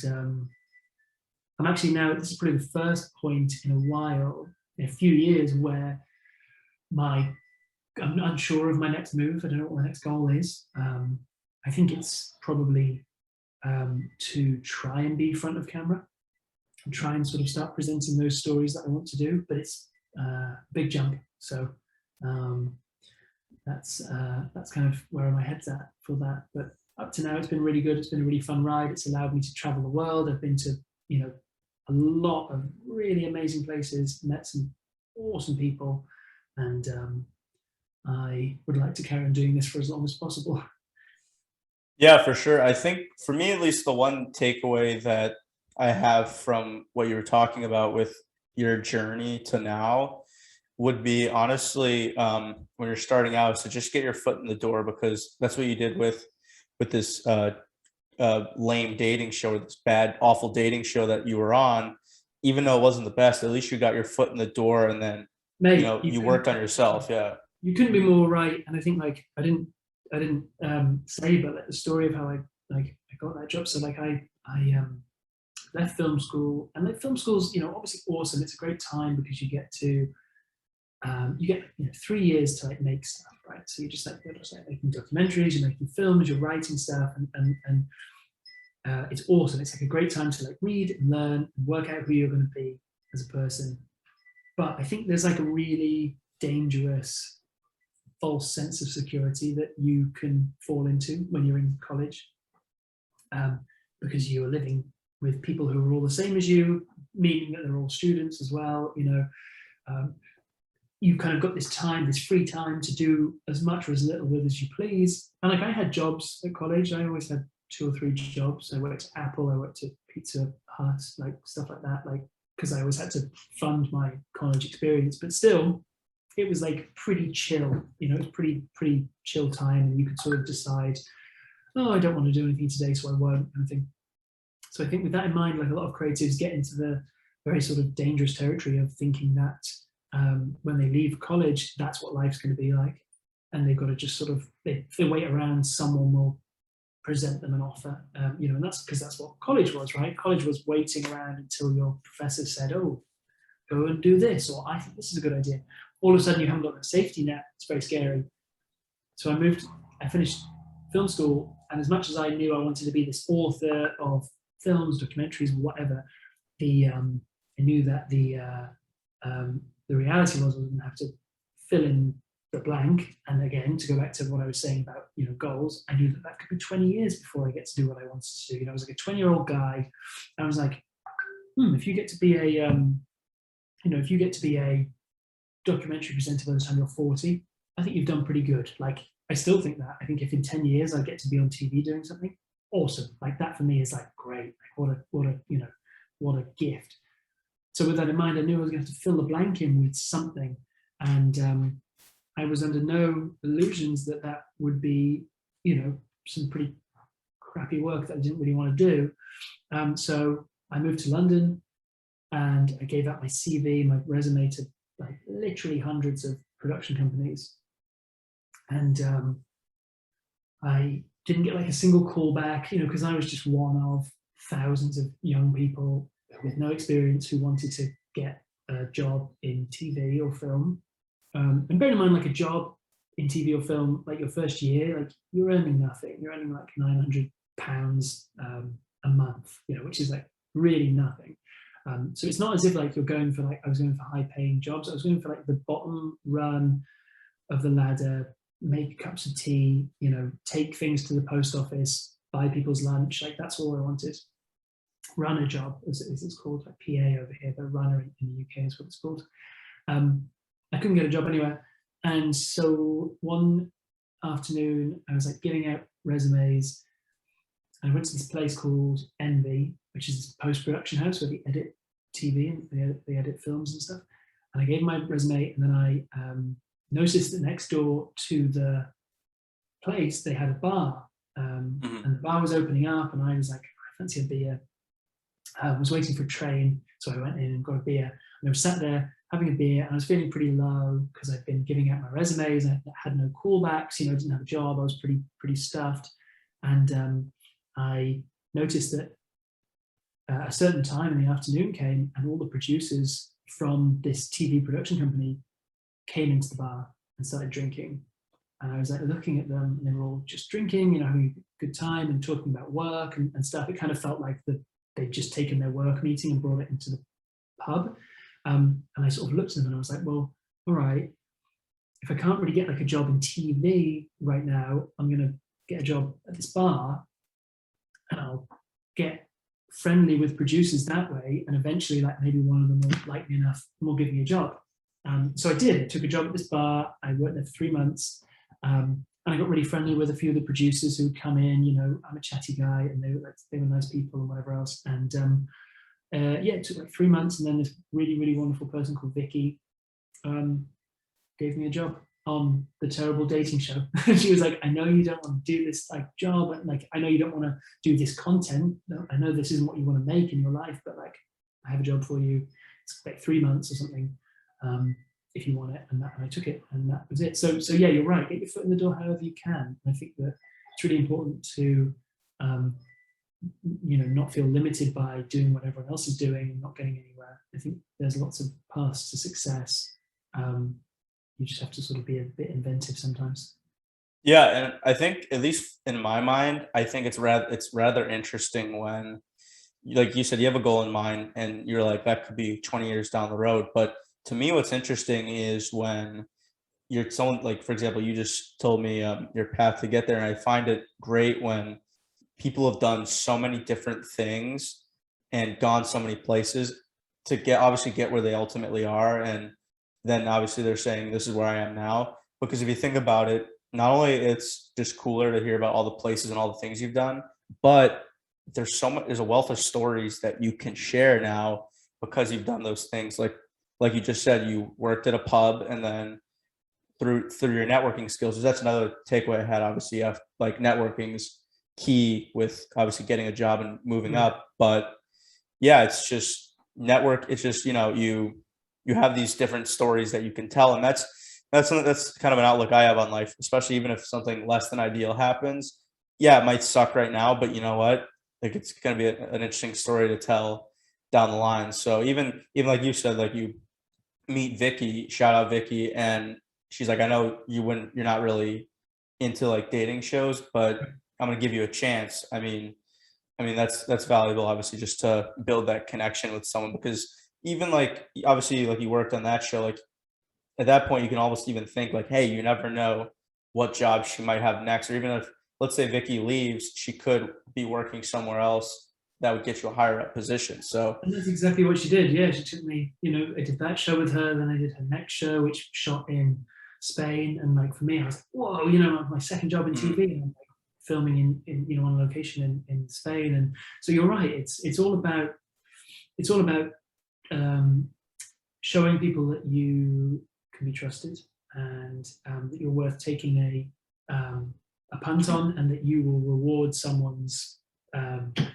I'm actually now, this is probably the first point in a while, in a few years, where I'm unsure of my next move. I don't know what my next goal is. I think it's probably to try and be front of camera and try and sort of start presenting those stories that I want to do, but it's a big jump. So that's kind of where my head's at for that. But up to now, it's been really good. It's been a really fun ride. It's allowed me to travel the world. I've been to, a lot of really amazing places, met some awesome people, and I would like to carry on doing this for as long as possible.
Yeah, for sure. I think for me, at least, the one takeaway that I have from what you were talking about with your journey to now would be, honestly, when you're starting out, so just get your foot in the door, because that's what you did with this lame dating show, or this bad, awful dating show that you were on. Even though it wasn't the best, at least you got your foot in the door, and then
Mate,
you worked on yourself. Yeah.
You couldn't be more right. And I think like I didn't say, but like the story of how I got that job. So like I left film school, and like film school's obviously awesome. It's a great time because you get to 3 years to like make stuff, right? So you're just like making documentaries, you're making films, you're writing stuff, and it's awesome. It's like a great time to like read and learn and work out who you're going to be as a person. But I think there's like a really dangerous false sense of security that you can fall into when you're in college, because you are living with people who are all the same as you, meaning that they're all students as well. You kind of got this time, this free time to do as much or as little with as you please. And like I had jobs at college. I always had 2 or 3 jobs. I worked at Apple, I worked at Pizza Hut, like stuff like that, like because I always had to fund my college experience. But still, it was like pretty chill. It was pretty chill time, and you could sort of decide, oh, I don't want to do anything today, so I won't, kind of thing. So I think with that in mind, like a lot of creatives get into the very sort of dangerous territory of thinking that when they leave college, that's what life's going to be like, and they've got to just sort of, if they wait around, someone will present them an offer, and that's because that's what college was, right? College was waiting around until your professor said, oh, go and do this, or I think this is a good idea. All of a sudden you haven't got a safety net. It's very scary. So I finished film school, and as much as I knew I wanted to be this author of films, documentaries, whatever, I knew that the reality was I was going to have to fill in the blank. And again, to go back to what I was saying about goals, I knew that could be 20 years before I get to do what I wanted to do. I was like a 20-year-old guy. I was like, if you get to be a documentary presenter by the time you're 40, I think you've done pretty good. Like, I still think that. I think if in 10 years I get to be on TV doing something, awesome. Like, that for me is like great. Like, what a gift. So with that in mind, I knew I was going to have to fill the blank in with something, and I was under no illusions that would be, some pretty crappy work that I didn't really want to do. So I moved to London, and I gave out my CV, my resume, to like literally hundreds of production companies, and I didn't get like a single call back, because I was just one of thousands of young people with no experience who wanted to get a job in TV or film. And bear in mind, like a job in TV or film, like your first year, like you're earning nothing. You're earning like £900 a month, which is like really nothing. So it's not as if like you're going for like, I was going for high paying jobs. I was going for like the bottom run of the ladder, make cups of tea, take things to the post office, buy people's lunch. Like that's all I wanted. Run a job, as it's called, like PA over here, but runner in the UK is what it's called. I couldn't get a job anywhere. And so one afternoon, I was like giving out resumes. I went to this place called Envy, which is this post-production house where they edit TV and they edit films and stuff. And I gave my resume, and then I noticed that next door to the place they had a bar, and the bar was opening up, and I was like, I fancy a beer. I was waiting for a train, so I went in and got a beer. And I was sat there having a beer, and I was feeling pretty low because I'd been giving out my resumes. I had no callbacks, I didn't have a job. I was pretty stuffed, and I noticed that a certain time in the afternoon came, and all the producers from this TV production company came into the bar and started drinking. And I was like looking at them, and they were all just drinking, having a good time and talking about work and stuff. It kind of felt like they'd just taken their work meeting and brought it into the pub. And I sort of looked at them, and I was like, well, all right, if I can't really get like a job in TV right now, I'm going to get a job at this bar, and I'll get friendly with producers that way, and eventually like maybe one of them will like me enough and will give me a job. So I did. I took a job at this bar. I worked there for 3 months, and I got really friendly with a few of the producers who'd come in. I'm a chatty guy, and they were nice people and whatever else. And it took like 3 months, and then this really, really wonderful person called Vicky gave me a job on the Terrible Dating Show. She was like, I know you don't want to do this like job, and like I know you don't want to do this content. I know this isn't what you want to make in your life, but like I have a job for you. It's like 3 months or something, if you want it. And I took it, and that was it. So yeah, you're right. Get your foot in the door however you can. And I think that it's really important to not feel limited by doing what everyone else is doing and not getting anywhere. I think there's lots of paths to success. You just have to sort of be a bit inventive sometimes.
Yeah, and I think, at least in my mind, I think it's rather interesting when, like you said, you have a goal in mind, and you're like, that could be 20 years down the road. But to me, what's interesting is when you're someone, like, for example, you just told me your path to get there, and I find it great when people have done so many different things and gone so many places to obviously get where they ultimately are. And then obviously they're saying, this is where I am now. Because if you think about it, not only it's just cooler to hear about all the places and all the things you've done, but there's a wealth of stories that you can share now because you've done those things. Like you just said, you worked at a pub, and then through your networking skills, that's another takeaway I had. Obviously, like networking's key with obviously getting a job and moving up. But yeah, it's just network. It's just, you have these different stories that you can tell. And that's kind of an outlook I have on life, especially even if something less than ideal happens. Yeah, it might suck right now, but you know what? Like, it's going to be an interesting story to tell down the line. So even like you said, like, you meet Vicky, shout out Vicky, and she's like, I know you're not really into like dating shows, but I'm going to give you a chance. I mean, that's valuable, obviously, just to build that connection with someone, because even like, obviously, like, you worked on that show, like at that point you can almost even think like, hey, you never know what job she might have next. Or even if, let's say, Vicky leaves, she could be working somewhere else that would get you a higher up position. So,
and that's exactly what she did. Yeah, she took me, I did that show with her, then I did her next show, which shot in Spain. And like, for me, I was like, whoa, my second job in TV, and I'm like filming in on location in Spain. And so you're right, it's all about showing people that you can be trusted, and that you're worth taking a punt on, and that you will reward someone's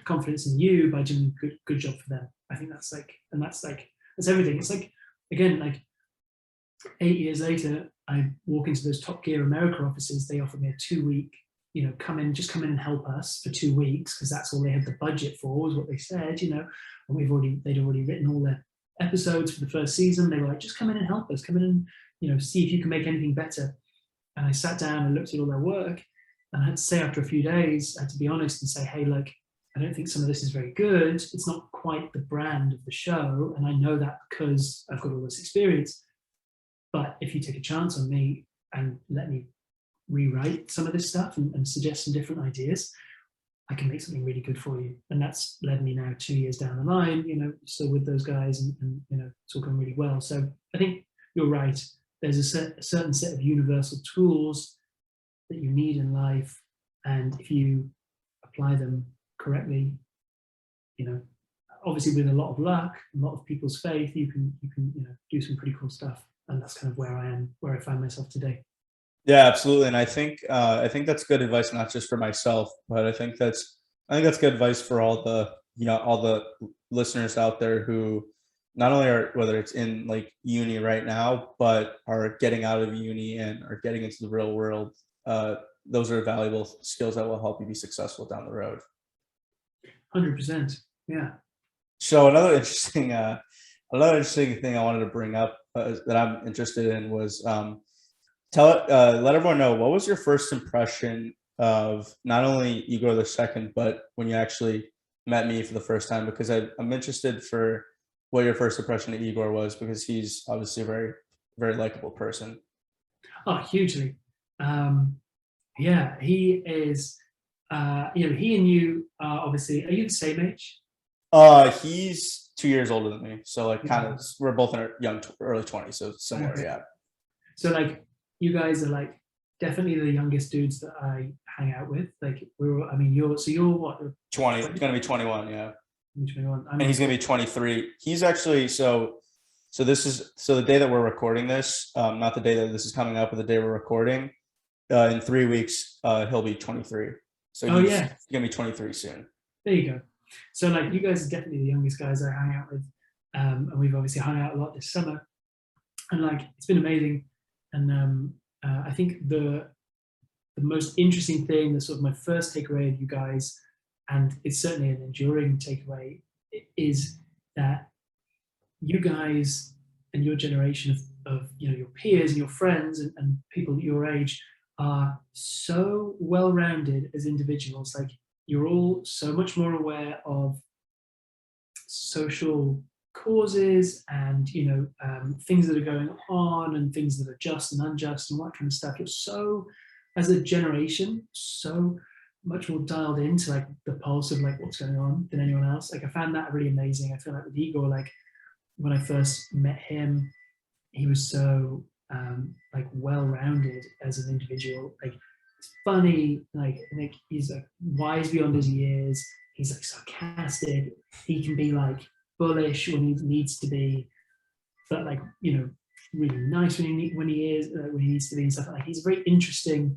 confidence in you by doing a good job for them. I think that's everything. It's like, again, like 8 years later, I walk into those Top Gear America offices. They offered me a 2-week, come in and help us for 2 weeks, because that's all they had the budget for, was what they said, and they'd already written all their episodes for the first season. They were like, just come in and help us, come in and see if you can make anything better. And I sat down and looked at all their work, and I had to say, after a few days, I had to be honest and say, hey, like, I don't think some of this is very good. It's not quite the brand of the show, and I know that because I've got all this experience. But if you take a chance on me and let me rewrite some of this stuff and suggest some different ideas, I can make something really good for you. And that's led me now 2 years down the line, still with those guys, and it's all going really well. So I think you're right. There's a certain set of universal tools that you need in life, and if you apply them correctly, obviously with a lot of luck, a lot of people's faith, you can do some pretty cool stuff. And that's kind of where I am, where I find myself today.
Yeah, absolutely. And I think that's good advice, not just for myself, but I think that's good advice for all the listeners out there who not only are, whether it's in like uni right now, but are getting out of uni and are getting into the real world. Those are valuable skills that will help you be successful down the road.
100%. Yeah.
So another interesting thing I wanted to bring up that I'm interested in was let everyone know, what was your first impression of not only Igor the Second, but when you actually met me for the first time? Because I'm interested for what your first impression of Igor was, because he's obviously a very, very likable person.
Oh, hugely. Yeah, he is. He and you are obviously. Are you the same age?
He's 2 years older than me, so like kind of we're both in our early 20s, so similar. Okay. Yeah.
So like you guys are like definitely the youngest dudes that I hang out with. Like you're what?
20. He's gonna be 21. Yeah.
21.
And he's gonna be 23. He's actually so the day that we're recording this, not the day that this is coming up, but the day we're recording. In 3 weeks, he'll be 23. So he's gonna be 23 soon.
There you go. So like you guys are definitely the youngest guys I hang out with, and we've obviously hung out a lot this summer, and like it's been amazing. And I think the most interesting thing, the sort of my first takeaway of you guys, and it's certainly an enduring takeaway, is that you guys and your generation of your peers and your friends and people your age are so well-rounded as individuals. Like you're all so much more aware of social causes and things that are going on and things that are just and unjust and all that kind of stuff. You're so, as a generation, so much more dialed into like the pulse of like what's going on than anyone else. Like I found that really amazing. I feel like with Igor, like when I first met him, he was so like well-rounded as an individual. Like he's funny, like he's like wise beyond his years. He's like sarcastic. He can be like bullish when he needs to be, but like really nice when he needs to be and stuff. Like he's a very interesting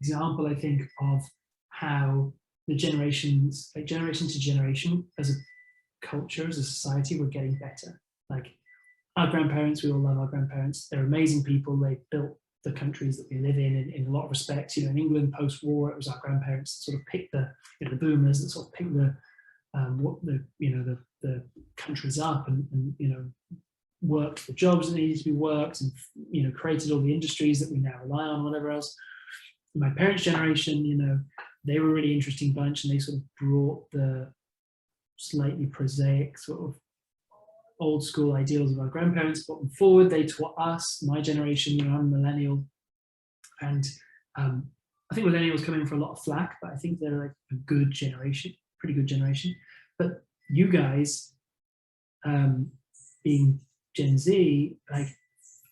example, I think, of how the generation to generation as a culture, as a society, we're getting better. Like our grandparents, we all love our grandparents. They're amazing people. They built the countries that we live in a lot of respects. In England post-war, it was our grandparents that sort of picked the boomers that sort of picked the countries up and worked the jobs that needed to be worked and created all the industries that we now rely on, whatever else. My parents' generation, they were a really interesting bunch, and they sort of brought the slightly prosaic sort of old school ideals of our grandparents, brought them forward. They taught us, my generation, I'm a millennial, and I think millennials come in for a lot of flack, but I think they're like a good generation, pretty good generation. But you guys, being Gen Z, like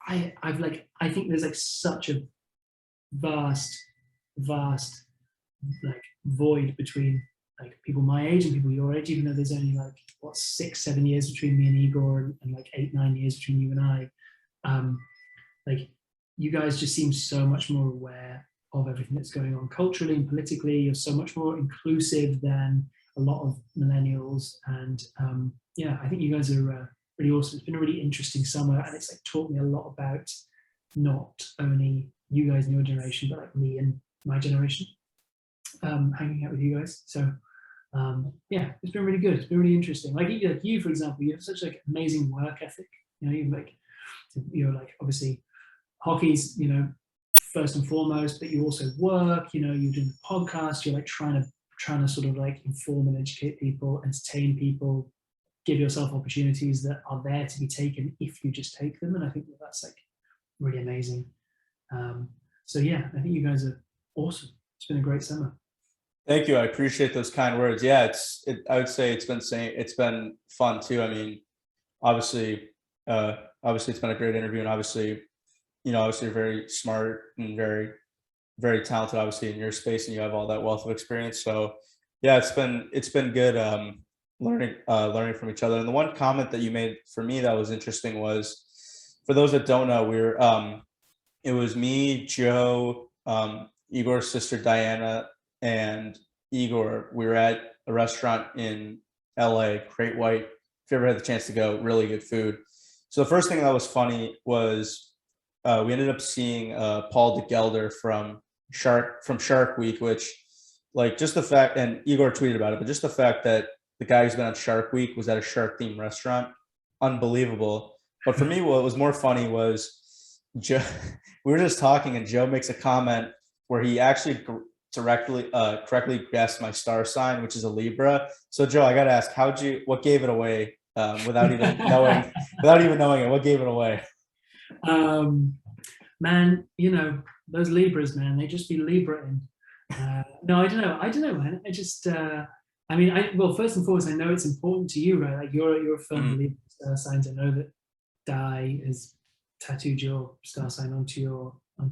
I think there's like such a vast like void between like people my age and people your age, even though there's only like 6-7 years between me and Igor and like 8-9 years between you and I. Like you guys just seem so much more aware of everything that's going on culturally and politically. You're so much more inclusive than a lot of millennials, and I think you guys are really awesome. It's been a really interesting summer, and it's like taught me a lot about not only you guys in your generation, but like me and my generation, hanging out with you guys. So it's been really good. It's been really interesting. Like you, for example, you have such like amazing work ethic. You're like obviously hockey's first and foremost, but you also work. You're doing the podcast. You're like trying to sort of like inform and educate people, entertain people, give yourself opportunities that are there to be taken if you just take them. And I think that's like really amazing. I think you guys are awesome. It's been a great summer.
Thank you. I appreciate those kind words. Yeah, I would say it's been fun too. I mean, obviously it's been a great interview, and obviously you're very smart and very, very talented, obviously in your space, and you have all that wealth of experience. So yeah, it's been good. learning from each other. And the one comment that you made for me that was interesting was, for those that don't know, it was me, Joe, Igor's sister Diana, and Igor. We were at a restaurant in LA, Great White. If you ever had the chance to go, really good food. So the first thing that was funny was we ended up seeing Paul DeGelder from Shark Week, which, like, just the fact, and Igor tweeted about it, but just the fact that the guy who's been on Shark Week was at a shark themed restaurant, unbelievable. But for me, what was more funny was Joe, we were just talking and Joe makes a comment where he actually correctly guessed my star sign, which is a Libra. So Joe, I got to ask, what gave it away without even knowing it? What gave it away?
Man, those Libras, man, they just be Libraing. No, I don't know, man. I just, well, first and foremost, I know it's important to you, right? Like you're a firm believer in star signs. I know that Di has tattooed your star sign onto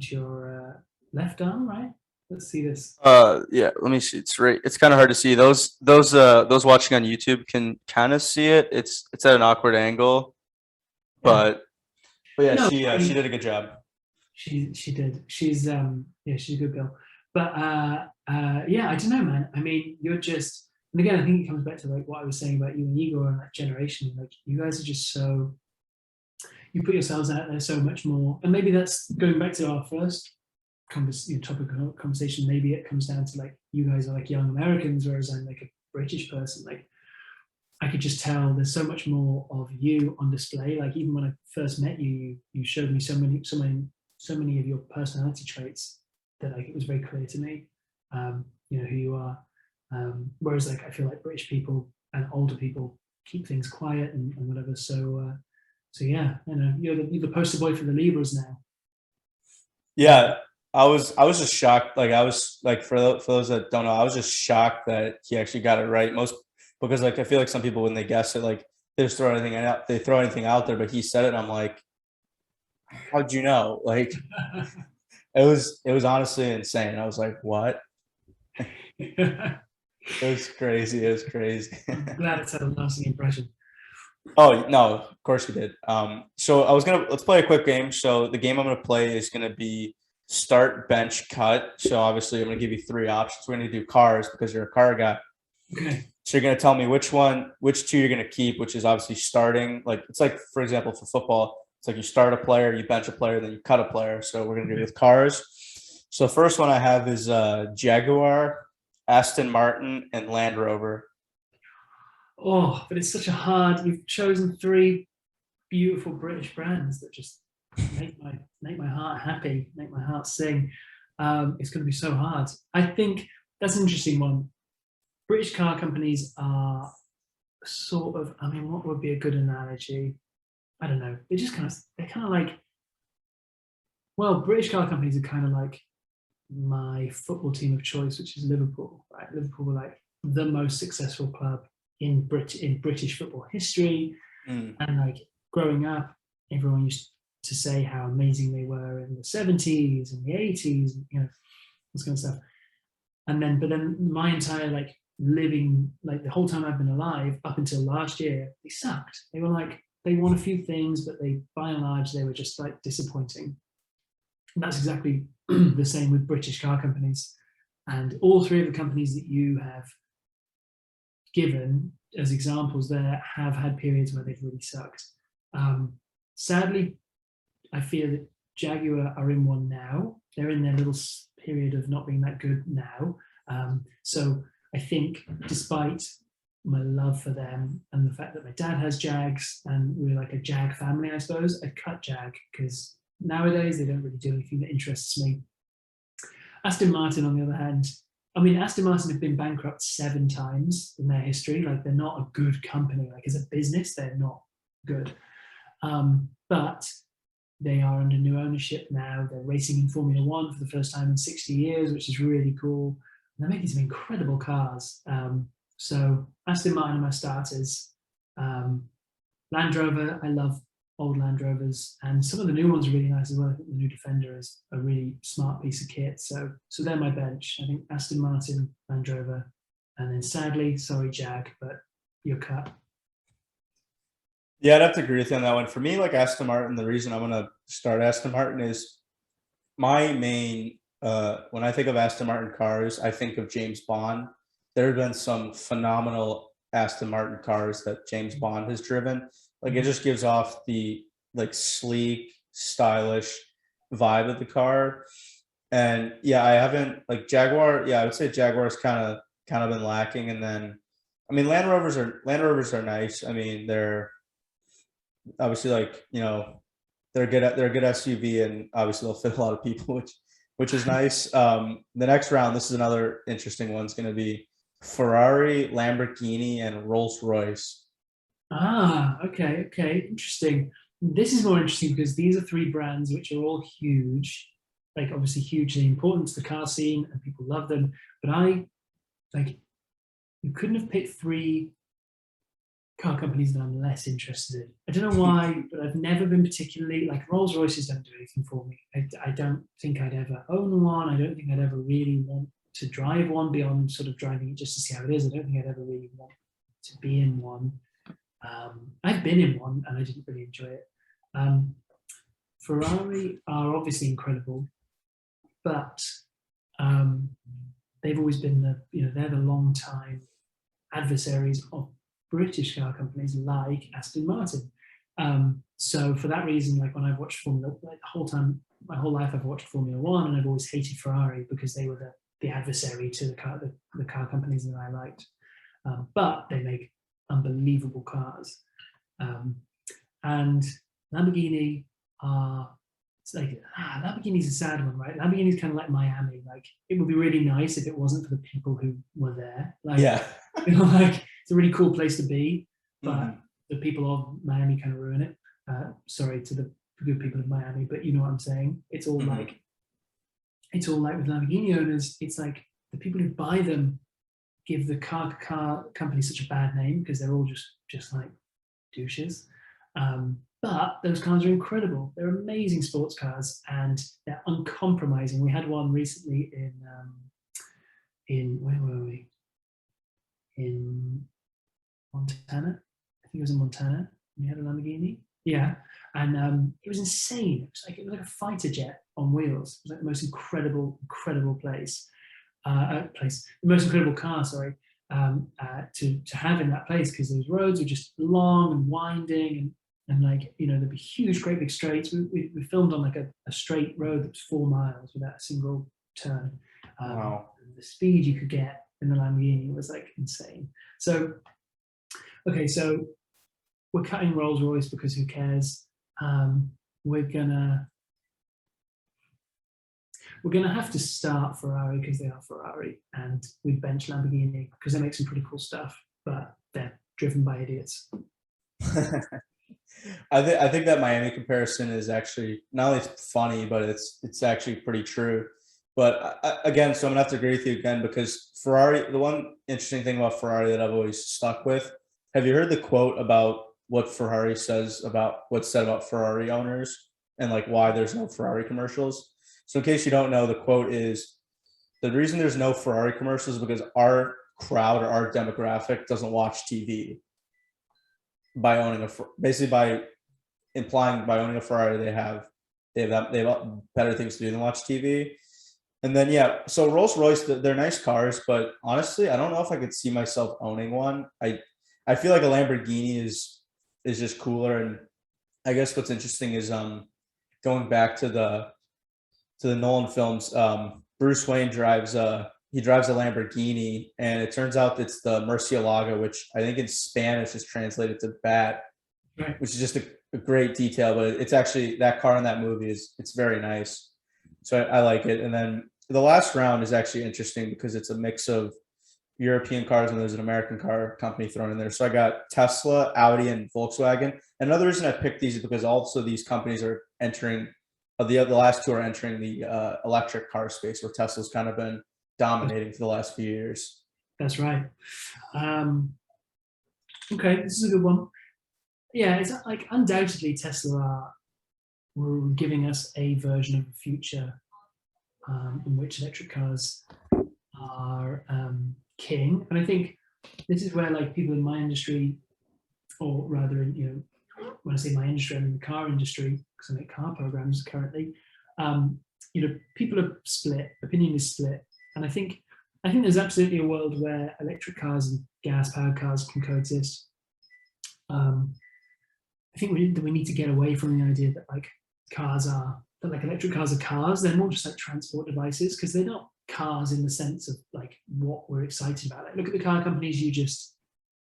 your left arm, right? Let's see this.
Yeah, let me see. It's kind of hard to see. Those watching on YouTube can kind of see it. It's at an awkward angle, but yeah, no, she did a good job.
She did. She's she's a good girl. But yeah, I don't know, man. I mean, you're just, and again, I think it comes back to like what I was saying about you and Igor and that generation. Like, you guys are just so, you put yourselves out there so much more. And maybe that's going back to our first topic of conversation. Maybe it comes down to like, you guys are like young Americans, whereas I'm like a British person. Like, I could just tell there's so much more of you on display. Like, even when I first met you, you showed me so many of your personality traits that like it was very clear to me, who you are. Whereas like I feel like British people and older people keep things quiet and whatever. So yeah, you're the poster boy for the Libras now.
Yeah, I was just shocked. Like, I was like, for those that don't know, I was just shocked that he actually got it right. Because like I feel like some people, when they guess it, like they just throw anything out there, but he said it, and I'm like, how'd you know? Like, it was honestly insane. I was like, what? It was crazy.
I'm glad it's had a lasting impression.
Oh no, of course you did. So let's play a quick game. So the game I'm gonna play is gonna be start, bench, cut. So obviously I'm gonna give you 3 options. We're gonna do cars because you're a car guy.
Okay.
So you're gonna tell me which 2 you're gonna keep, which is obviously starting. Like, it's like, for example, for football, it's like you start a player, you bench a player, then you cut a player. So we're gonna do it with cars. So the first one I have is Jaguar, Aston Martin, and Land Rover.
Oh, but it's such a hard. You've chosen 3 beautiful British brands that just make my heart happy, make my heart sing. It's going to be so hard. I think that's an interesting one. British car companies are sort of, I mean, what would be a good analogy? I don't know. They're kind of like, well, British car companies are kind of like my football team of choice, which is Liverpool, right? Liverpool were like the most successful club in British football history. And like growing up, everyone used to say how amazing they were in the 70s and the 80s, this kind of stuff. But then my entire like living, like the whole time I've been alive up until last year, they sucked. They were like, they won a few things, but by and large, they were just like disappointing. And that's exactly the same with British car companies. And all 3 of the companies that you have given as examples there have had periods where they've really sucked. Sadly, I fear that Jaguar are in one now. They're in their little period of not being that good now. So I think, despite my love for them and the fact that my dad has Jags and we're like a Jag family, I suppose, I'd cut Jag because nowadays they don't really do anything that interests me. Aston Martin, on the other hand, I mean, Aston Martin have been bankrupt 7 times in their history. Like, they're not a good company. Like, as a business, they're not good. But they are under new ownership now. They're racing in Formula 1 for the first time in 60 years, which is really cool. And they're making some incredible cars. So Aston Martin are my starters. Land Rover, I love old Land Rovers, and some of the new ones are really nice as well. I think the new Defender is a really smart piece of kit. So they're my bench. I think Aston Martin, Land Rover, and then sadly, sorry Jag, but your cut?
Yeah, I'd have to agree with you on that one. For me, like Aston Martin, the reason I'm gonna start Aston Martin is my main when I think of Aston Martin cars, I think of James Bond. There have been some phenomenal Aston Martin cars that James Bond has driven. Like it just gives off the like sleek, stylish vibe of the car. And yeah, I haven't like Jaguar. Yeah, I would say Jaguar's kind of been lacking. And then, I mean, Land Rovers are nice. I mean, they're obviously like they're a good SUV, and obviously they'll fit a lot of people, which is nice. The next round, this is another interesting one. It's going to be Ferrari, Lamborghini, and Rolls-Royce.
Okay, interesting. This is more interesting because these are three brands which are all huge, like obviously hugely important to the car scene, and people love them. But I like you couldn't have picked three car companies that I'm less interested in. I don't know why, but I've never been particularly like Rolls Royces don't do anything for me. I don't think I'd ever own one. I don't think I'd ever really want to drive one beyond sort of driving it just to see how it is. I don't think I'd ever really want to be in one. I've been in one and I didn't really enjoy it. Ferrari are obviously incredible, but they've always been they're the long time adversaries of British car companies like Aston Martin. So for that reason, like when I've watched Formula, like the whole time, my whole life I've watched Formula One, and I've always hated Ferrari because they were the adversary to the car companies that I liked. But they make unbelievable cars. And Lamborghini are, it's like, Lamborghini's a sad one, right? Lamborghini's kind of like Miami. Like it would be really nice if it wasn't for the people who were there. Like,
Yeah.
like it's a really cool place to be, but the people of Miami kind of ruin it. Sorry to the good people of Miami, but you know what I'm saying. It's all like with Lamborghini owners. It's like the people who buy them give the car company such a bad name because they're all just like douches. But those cars are incredible. They're amazing sports cars and they're uncompromising. We had one recently in where were we? In Montana. I think it was in Montana. We had a Lamborghini. Yeah. And it was insane. It was like a fighter jet on wheels. It was like the most incredible place. The most incredible car, sorry, to have in that place because those roads were just long and winding and like, there'd be huge, great big straights. We filmed on like a straight road that was 4 miles without a single turn.
Wow.
The speed you could get in the Lamborghini was like insane. So, okay, so we're cutting Rolls-Royce because who cares? We're gonna have to start Ferrari because they are Ferrari, and we bench Lamborghini because they make some pretty cool stuff, but they're driven by idiots.
I think that Miami comparison is actually not only funny, but it's actually pretty true. But again, so I'm gonna have to agree with you again because Ferrari. The one interesting thing about Ferrari that I've always stuck with. Have you heard the quote about what Ferrari says about what's said about Ferrari owners and like why there's no Ferrari commercials? So in case you don't know, the quote is the reason there's no Ferrari commercials is because our crowd or our demographic doesn't watch TV. By owning basically by implying by owning a Ferrari, they have better things to do than watch TV. And then yeah, so Rolls-Royce, they're nice cars, but honestly, I don't know if I could see myself owning one. I feel like a Lamborghini is just cooler. And I guess what's interesting is going back to the Nolan films, Bruce Wayne drives a Lamborghini, and it turns out it's the Murcielago, which I think in Spanish is translated to bat,
right.
Which is just a great detail. But it's actually that car in that movie it's very nice. So I like it. And then the last round is actually interesting because it's a mix of European cars and there's an American car company thrown in there. So I got Tesla, Audi, and Volkswagen. Another reason I picked these is because also these companies are entering. The last two are entering the electric car space, where Tesla's kind of been dominating for the last few years.
That's right. Okay, this is a good one. Yeah, it's like undoubtedly Tesla were giving us a version of the future in which electric cars are king. And I think this is where like people in my industry, or rather, when I say my industry, I mean the car industry, because I make car programs currently. People are split. Opinion is split, and I think there's absolutely a world where electric cars and gas-powered cars can coexist. I think we need to get away from the idea that electric cars are cars. They're more just like transport devices, because they're not cars in the sense of like what we're excited about. Like, look at the car companies we just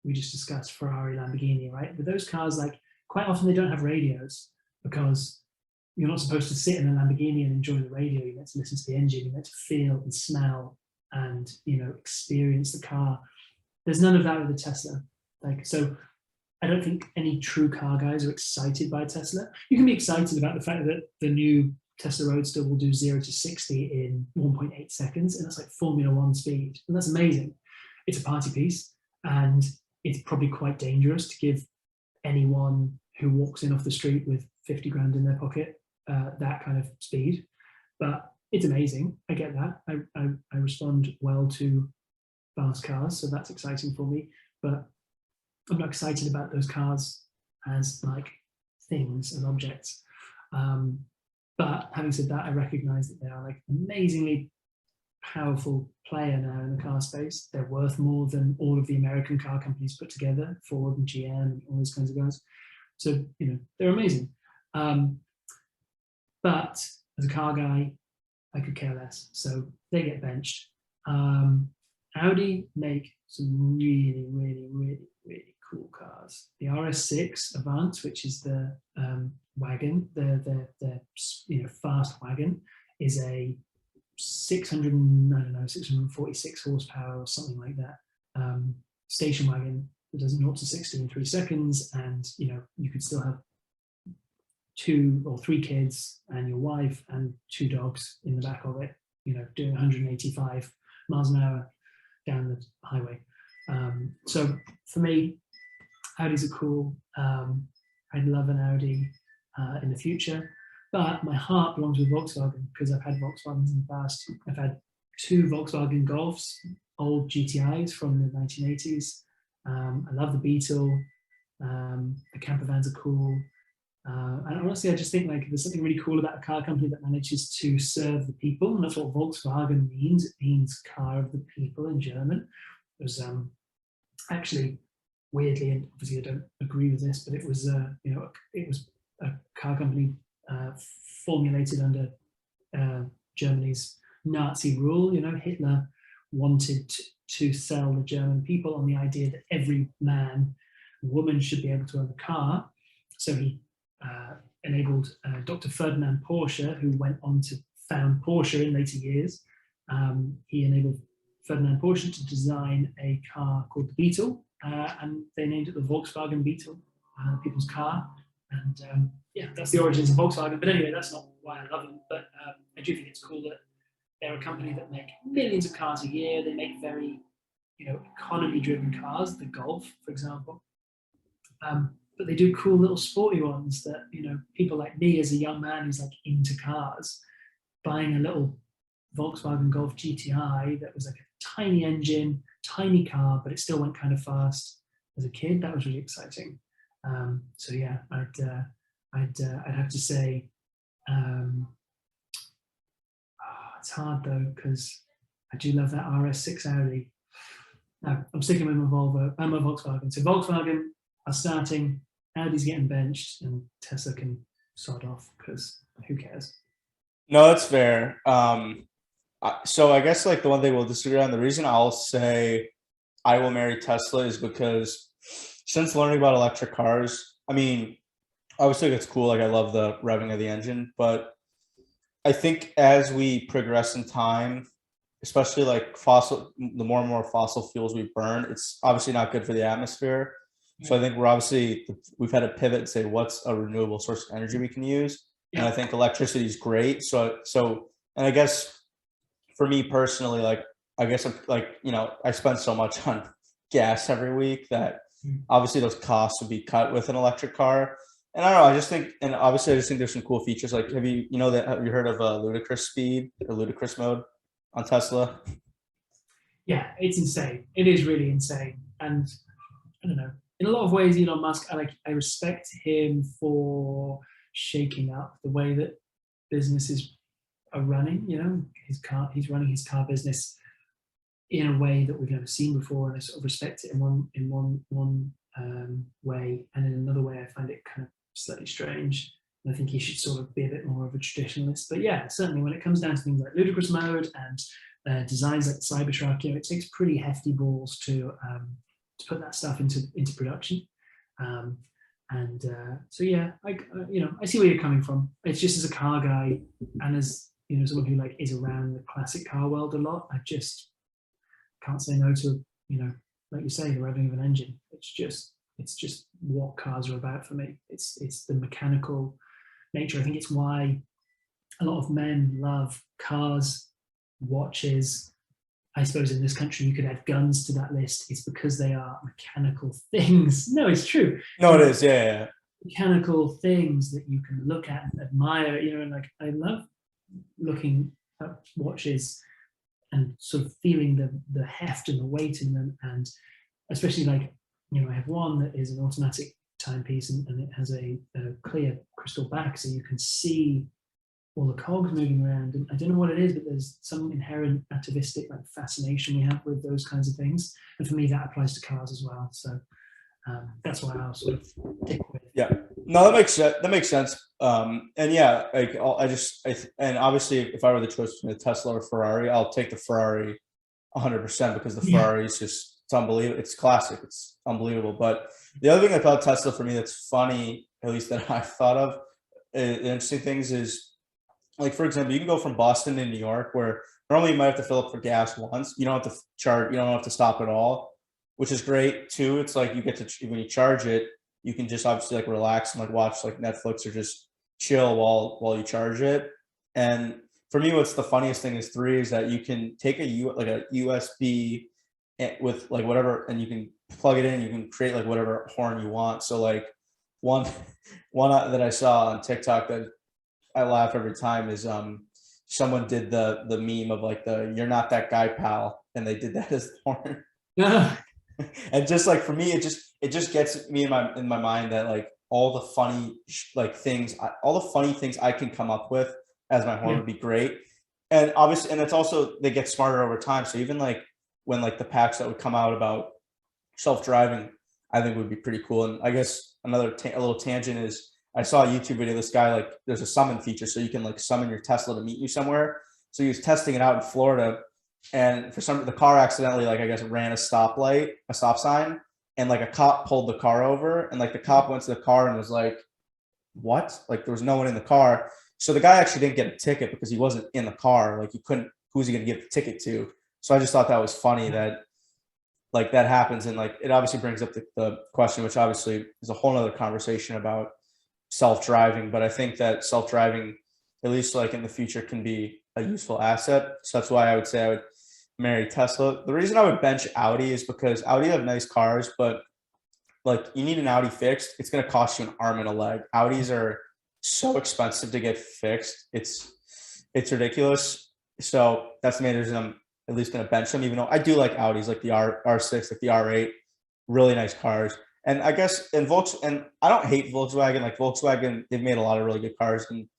discussed, Ferrari, Lamborghini, right? But those cars, like, quite often they don't have radios, because you're not supposed to sit in a Lamborghini and enjoy the radio. You're meant to listen to the engine. You're meant to feel and smell and experience the car. There's none of that with the Tesla. So I don't think any true car guys are excited by Tesla. You can be excited about the fact that the new Tesla Roadster will do 0 to 60 in 1.8 seconds, and that's like Formula One speed, and that's amazing. It's a party piece, and it's probably quite dangerous to give anyone who walks in off the street with 50 grand in their pocket that kind of speed, but it's amazing. I get that. I respond well to fast cars, so that's exciting for me, but I'm not excited about those cars as like things and objects. But having said that, I recognize that they are like amazingly powerful player now in the car space. They're worth more than all of the American car companies put together, Ford and GM and all those kinds of guys. So, they're amazing. But as a car guy, I could care less. So they get benched. Audi make some really, really, really, really cool cars. The RS6 Avant, which is the wagon, the fast wagon, is a 646 horsepower or something like that station wagon that does 0 to 60 in 3 seconds, and you could still have 2 or 3 kids and your wife and 2 dogs in the back of it, doing 185 miles an hour down the highway. So for me, Audis are cool. I'd love an Audi in the future, but my heart belongs with Volkswagen, because I've had Volkswagens in the past. I've had 2 Volkswagen Golfs, old GTIs from the 1980s. I love the Beetle. The camper vans are cool. And honestly, I just think like there's something really cool about a car company that manages to serve the people, and that's what Volkswagen means. It means car of the people in German. It was actually, weirdly, and obviously I don't agree with this, but it was it was a car company formulated under Germany's Nazi rule. Hitler wanted to sell the German people on the idea that every man and woman should be able to own a car. So he enabled Dr. Ferdinand Porsche, who went on to found Porsche in later years. He enabled Ferdinand Porsche to design a car called the Beetle, and they named it the Volkswagen Beetle, people's car. And that's the origins of Volkswagen. But anyway, that's not why I love them. But I do think it's cool that they're a company that make millions of cars a year. They make very, economy-driven cars, the Golf, for example. But they do cool little sporty ones that, people like me as a young man who's like into cars, buying a little Volkswagen Golf GTI that was like a tiny engine, tiny car, but it still went kind of fast as a kid. That was really exciting. So yeah, I'd have to say, it's hard though, because I do love that RS6 Audi. No, I'm sticking with my Volvo and my Volkswagen. So Volkswagen are starting, Audi's getting benched, and Tesla can sod off, because who cares?
No, that's fair. So I guess like the one thing we'll disagree on, the reason I'll say I will marry Tesla is because since learning about electric cars, I mean, obviously it's cool. Like I love the revving of the engine, but I think as we progress in time, especially like the more and more fossil fuels we burn, it's obviously not good for the atmosphere. So I think we've had to pivot and say, what's a renewable source of energy we can use? Yeah. And I think electricity is great. So, and I guess for me personally, like, I guess I'm like, I spend so much on gas every week that obviously those costs would be cut with an electric car. And I don't know, I just think there's some cool features. Like, have you heard of Ludicrous speed or Ludicrous mode on Tesla?
Yeah, it's insane. It is really insane. and I don't know. In a lot of ways, Elon Musk, I respect him for shaking up the way that businesses are running. You know, he's running his car business in a way that we've never seen before, and I sort of respect it in one way, and in another way, I find it kind of slightly strange. And I think he should sort of be a bit more of a traditionalist. But yeah, certainly when it comes down to things like Ludicrous mode and designs like Cybertruck, you know, it takes pretty hefty balls to put that stuff into production. So yeah, I see where you're coming from. It's just as a car guy and as, you know, someone who like is around the classic car world a lot, I just can't say no to, you know, like you say, the revving of an engine. It's just what cars are about for me. It's the mechanical nature. I think it's why a lot of men love cars, watches. I suppose in this country you could add guns to that list. It's because they are mechanical things. No, it's true.
No, it is. Yeah.
Mechanical things that you can look at and admire. You know, and like I love looking at watches and sort of feeling the heft and the weight in them, and especially like, you know, I have one that is an automatic timepiece and it has a clear crystal back, so you can see all the cogs moving around. And I don't know what it is, but there's some inherent atavistic like fascination we have with those kinds of things. And for me, that applies to cars as well. So that's why I'll sort of stick with.
Yeah, no, that makes sense. That makes sense. And yeah, like and obviously, if I were the choice between a Tesla or Ferrari, I'll take the Ferrari 100% because the Ferrari is just, it's unbelievable. It's classic. It's unbelievable. But the other thing about Tesla for me that's funny, at least that I've thought of, the interesting things is, like, for example, you can go from Boston to New York, where normally you might have to fill up for gas once. You don't have to charge. You don't have to stop at all, which is great too. It's like you get to, when you charge it, you can just obviously like relax and like watch like Netflix or just chill while you charge it. And for me, what's the funniest thing is that you can take a USB with like whatever, and you can plug it in. You can create like whatever horn you want. So like one that I saw on TikTok that I laugh every time is someone did the meme of like the "you're not that guy, pal," and they did that as the horn.
Yeah.
And just like for me, it just gets me in my mind that like all the funny things I can come up with as my horn would be great. And obviously, and it's also, they get smarter over time. So even like when like the packs that would come out about self-driving, I think would be pretty cool. And I guess a little tangent is, I saw a YouTube video. This guy, like, there's a summon feature, so you can like summon your Tesla to meet you somewhere. So he was testing it out in Florida, and the car accidentally, like, I guess, ran a stop sign, and like a cop pulled the car over, and like the cop went to the car and was like, "What?" Like there was no one in the car. So the guy actually didn't get a ticket because he wasn't in the car. Like who's he going to give the ticket to? So I just thought that was funny that like that happens, and like it obviously brings up the question, which obviously is a whole other conversation about self-driving, but I think that self-driving, at least like in the future, can be a useful asset. So that's why I would say I would marry Tesla. The reason I would bench Audi is because Audi have nice cars, but like you need an Audi fixed, it's going to cost you an arm and a leg. Audis are so expensive to get fixed. It's ridiculous. So that's the main reason I'm at least going to bench them, even though I do like Audis, like the R6, like the R8, really nice cars. And I guess and I don't hate Volkswagen. Like Volkswagen, they've made a lot of really good cars. And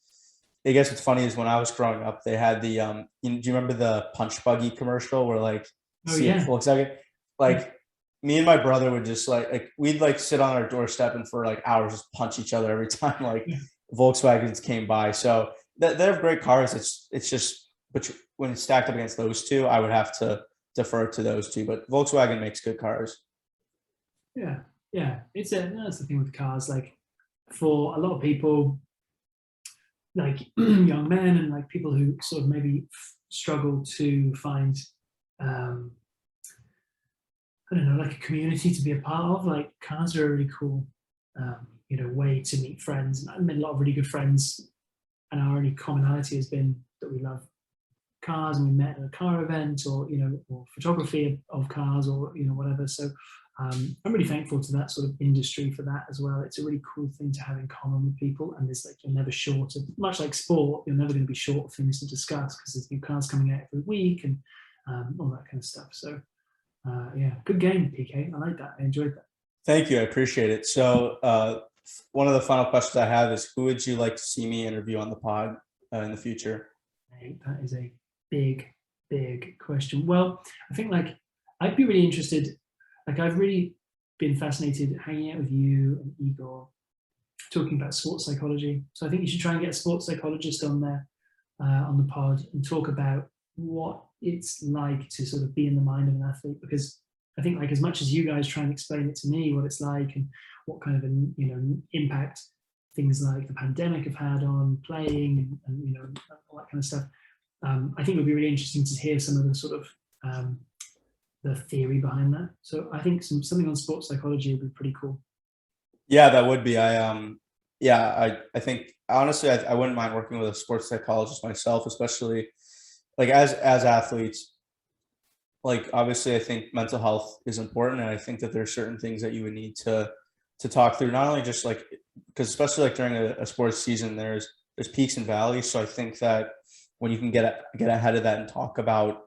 I guess what's funny is when I was growing up, they had the do you remember the punch buggy commercial where like Volkswagen? Like me and my brother would just like we'd like sit on our doorstep and for like hours just punch each other every time like Volkswagens came by. So they have great cars. It's just, but when it's stacked up against those two, I would have to defer to those two. But Volkswagen makes good cars.
Yeah. That's the thing with cars. Like for a lot of people, like young men and like people who sort of maybe struggle to find, I don't know, like a community to be a part of, like cars are a really cool, way to meet friends. And I've made a lot of really good friends, and our only commonality has been that we love cars, and we met at a car event, or or photography of cars, or whatever. So I'm really thankful to that sort of industry for that as well. It's a really cool thing to have in common with people, and there's like, you're never short of, much like sport, you're never going to be short of things to discuss because there's new cars coming out every week and all that kind of stuff. So Yeah, good game, PK. I like that. I enjoyed that.
Thank you. I appreciate it. So one of the final questions I have is, who would you like to see me interview on the pod in the future?
Hey, that is a big question. Well, I think like I'd be really interested. Like I've really been fascinated hanging out with you and Igor, talking about sports psychology. So I think you should try and get a sports psychologist on there on the pod and talk about what it's like to sort of be in the mind of an athlete, because I think like as much as you guys try and explain it to me what it's like and what kind of impact things like the pandemic have had on playing and all that kind of stuff, I think it would be really interesting to hear some of the sort of the theory behind that. So I think something on sports psychology would be pretty cool.
Yeah, that would be. I think honestly, I wouldn't mind working with a sports psychologist myself, especially like as athletes. Like obviously, I think mental health is important, and I think that there's certain things that you would need to talk through. Not only just like, because especially like during a sports season, there's peaks and valleys. So I think that when you can get ahead of that and talk about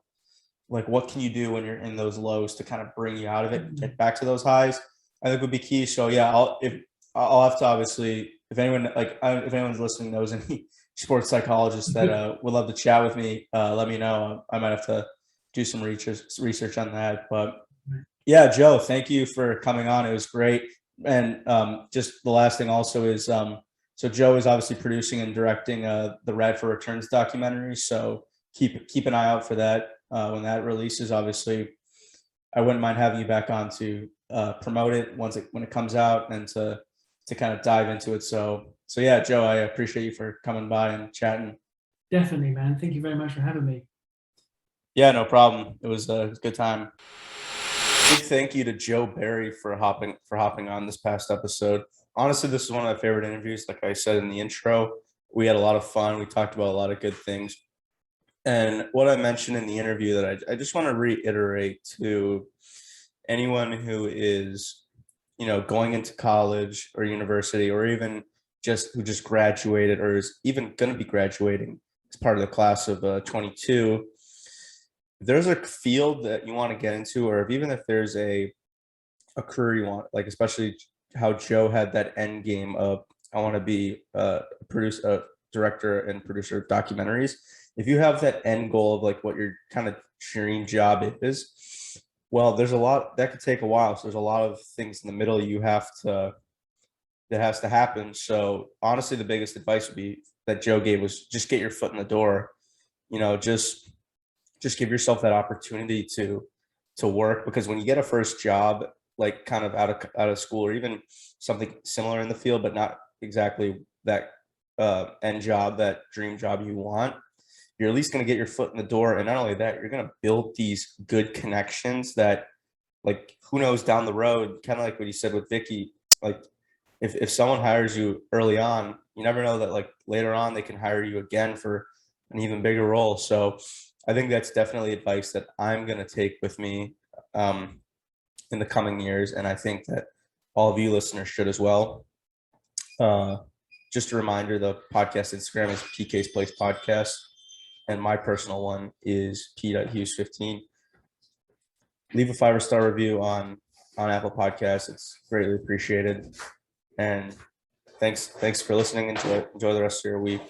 like what can you do when you're in those lows to kind of bring you out of it and get back to those highs, I think would be key. So yeah, I'll have to obviously, if anyone's listening knows any sports psychologists that would love to chat with me, let me know. I might have to do some research on that. But yeah, Joe, thank you for coming on. It was great. And just the last thing also is, so Joe is obviously producing and directing the Radford Returns documentary. So keep an eye out for that when that releases. Obviously, I wouldn't mind having you back on to promote it when it comes out and to kind of dive into it. So yeah, Joe, I appreciate you for coming by and chatting.
Definitely, man. Thank you very much for having me.
Yeah, no problem. It was a good time. Big thank you to Joe Barry for hopping on this past episode. Honestly, this is one of my favorite interviews. Like I said in the intro, we had a lot of fun. We talked about a lot of good things. And what I mentioned in the interview that I just want to reiterate to anyone who is, going into college or university, or even who just graduated or is even going to be graduating as part of the class of 22. If there's a field that you want to get into, or even if there's a career you want, like especially how Joe had that end game of, I want to be a director and producer of documentaries. If you have that end goal of like what your kind of dream job is, well, there's a lot that could take a while. So there's a lot of things in the middle that has to happen. So honestly, the biggest advice would be that Joe gave was just get your foot in the door. Just give yourself that opportunity to work, because when you get a first job, like kind of out of school, or even something similar in the field, but not exactly that end job, that dream job you want, you're at least going to get your foot in the door. And not only that, you're going to build these good connections that, like, who knows down the road, kind of like what you said with Vicky, like if someone hires you early on, you never know that like later on they can hire you again for an even bigger role. So I think that's definitely advice that I'm going to take with me in the coming years. And I think that all of you listeners should as well. Just a reminder, the podcast Instagram is PK's Place Podcast. And my personal one is p.hughes15. Leave a 5-star review on Apple Podcasts. It's greatly appreciated. And thanks for listening. Enjoy the rest of your week.